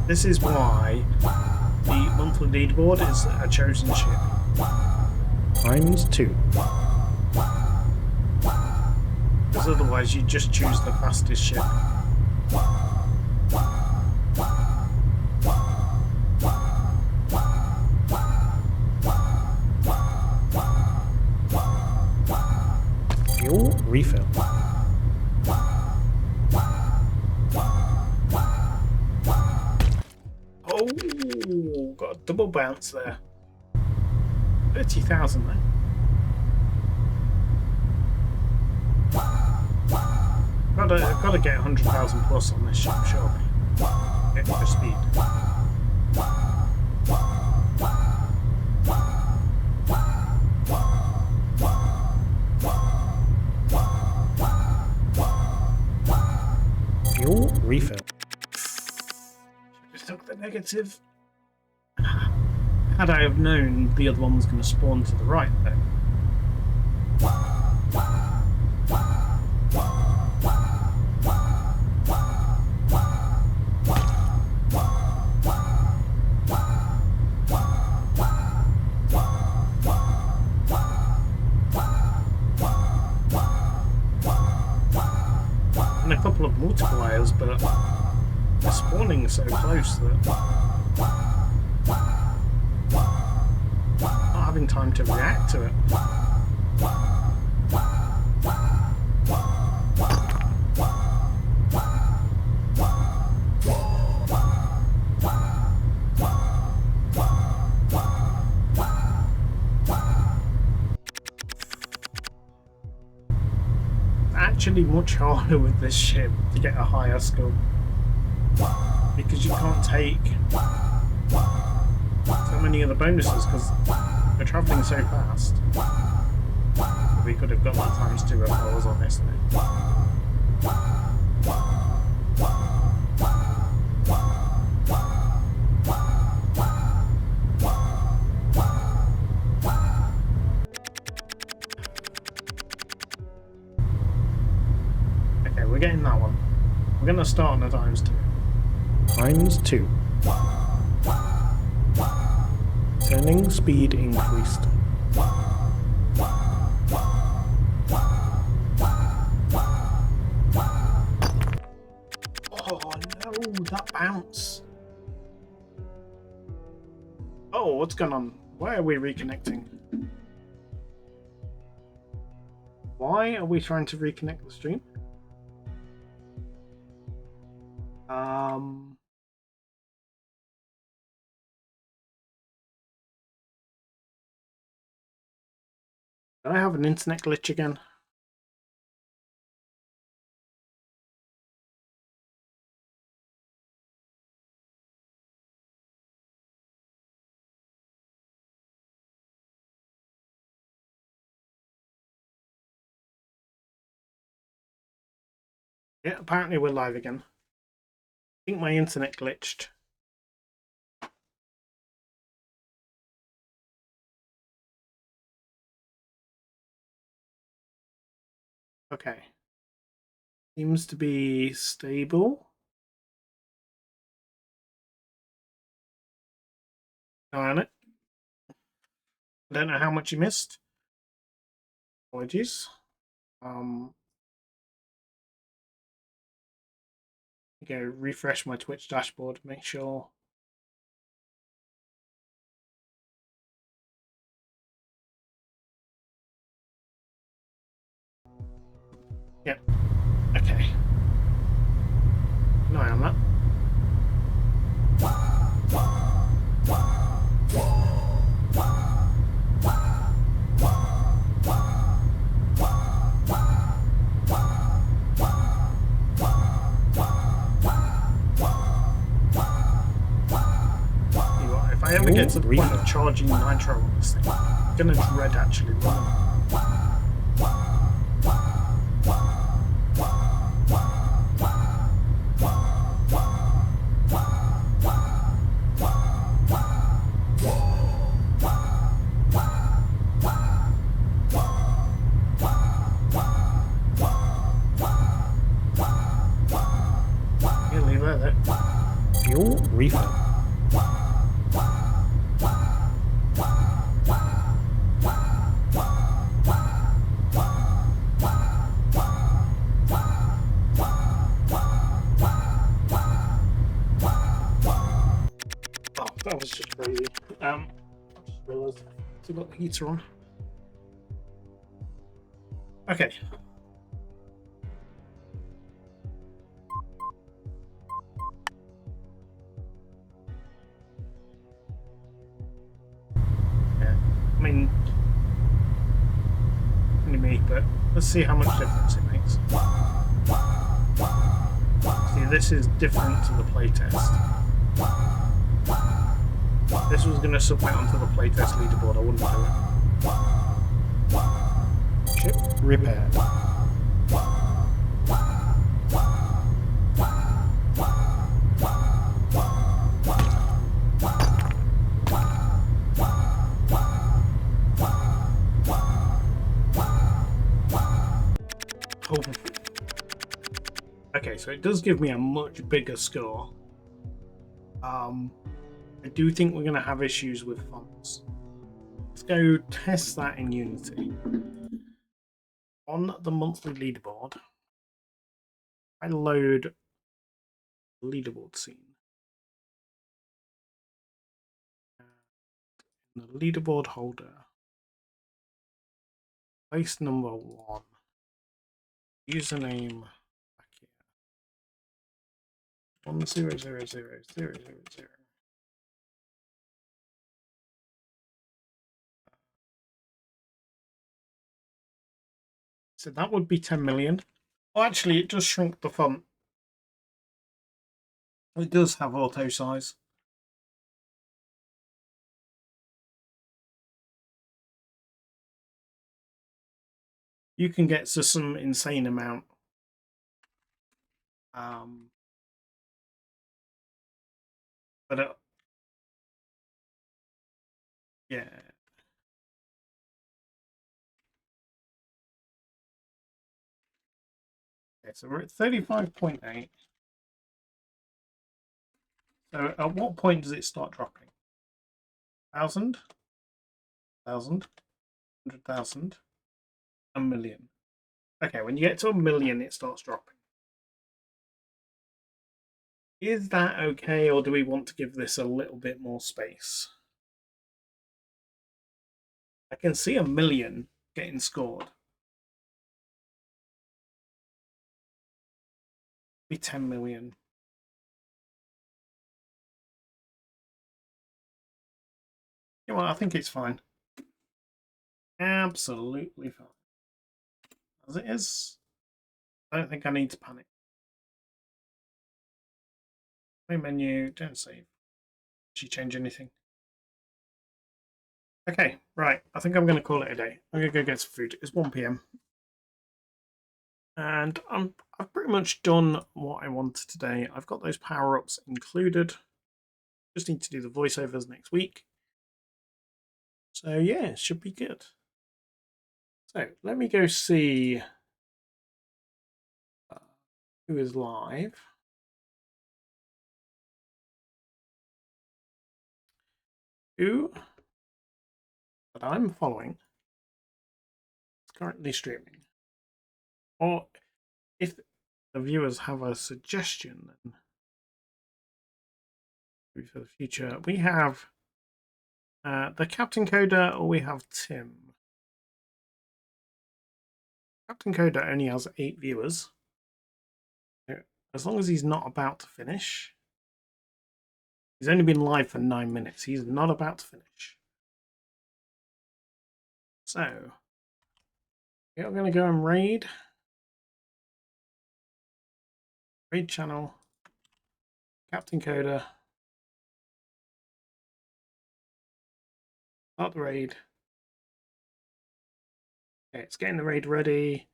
This is why the monthly leaderboard is a chosen ship. Times 2. Because otherwise you just choose the fastest ship. Fuel refill. Oh, got a double bounce there. 30,000 there. Gotta get 100,000 plus on this ship, surely. Extra speed. refill. Just took the negative. Had I have known the other one was going to spawn to the right, though. And a couple of multipliers, but they're spawning so close that not having time to react to it. Actually much harder with this ship to get a higher score because you can't take so many of the bonuses because they're travelling so fast. We could have got that ×2 if I was honest now. We're getting that one. We're going to start on a ×2. ×2. Turning speed increased. Oh no, that bounce. Oh, what's going on? Why are we reconnecting? Why are we trying to reconnect the stream? Do I have an internet glitch again? Yeah, apparently we're live again. I think my internet glitched. Okay. Seems to be stable. Darn it. I don't know how much you missed. Apologies. Go refresh my Twitch dashboard, make sure. Yep. Okay. No, I'm not. If I ever get to the point of charging nitro on this thing, I'm gonna dread actually running. Yeah, leave that there. Fuel refill. That was just crazy. I just realised I still got the heater on. Okay. Yeah, I mean, only me, but let's see how much difference it makes. See, this is different to the playtest. This was going to submit onto the playtest leaderboard, I wouldn't do it. Ship repaired. Oh. Okay, so it does give me a much bigger score. I do think we're going to have issues with fonts. Let's go test that in Unity. On the monthly leaderboard, I load the leaderboard scene. In the leaderboard holder, place number 1, username back here, 10000000. So that would be 10 million. Oh, actually, it does shrink the font. It does have auto size. You can get to some insane amount. But yeah. Okay, so we're at 35.8. So at what point does it start dropping? 1,000, 1,000, 100,000, a million. Okay, when you get to a million, it starts dropping. Is that okay, or do we want to give this a little bit more space? I can see a million getting scored. Be 10 million. You know what, I think it's fine. Absolutely fine. As it is. I don't think I need to panic. Main menu, don't save. Did you change anything? Okay, right. I think I'm going to call it a day. I'm going to go get some food. It's 1 PM. And I've pretty much done what I wanted today. I've got those power-ups included. Just need to do the voiceovers next week. So yeah, it should be good. So let me go see who is live. Who that I'm following is currently streaming. Or if the viewers have a suggestion then for the future, we have the Captain Coder, or we have Tim. Captain Coder only has 8 viewers. As long as he's not about to finish. He's only been live for 9 minutes. He's not about to finish. So, we are going to go and raid. Raid channel. Captain Coder. Start the raid. Okay, it's getting the raid ready.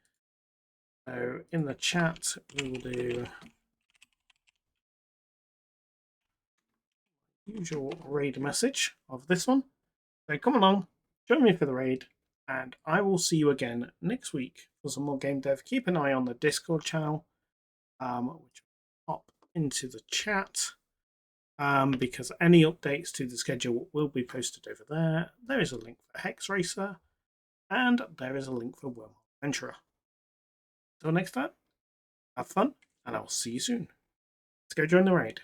So, in the chat, we will do usual raid message of this one. So, come along, join me for the raid. And I will see you again next week for some more game dev. Keep an eye on the Discord channel, which will pop into the chat, because any updates to the schedule will be posted over there. There is a link for Hex Racer, and there is a link for Wormhole Adventurer. Until next time, have fun, and I'll see you soon. Let's go join the raid.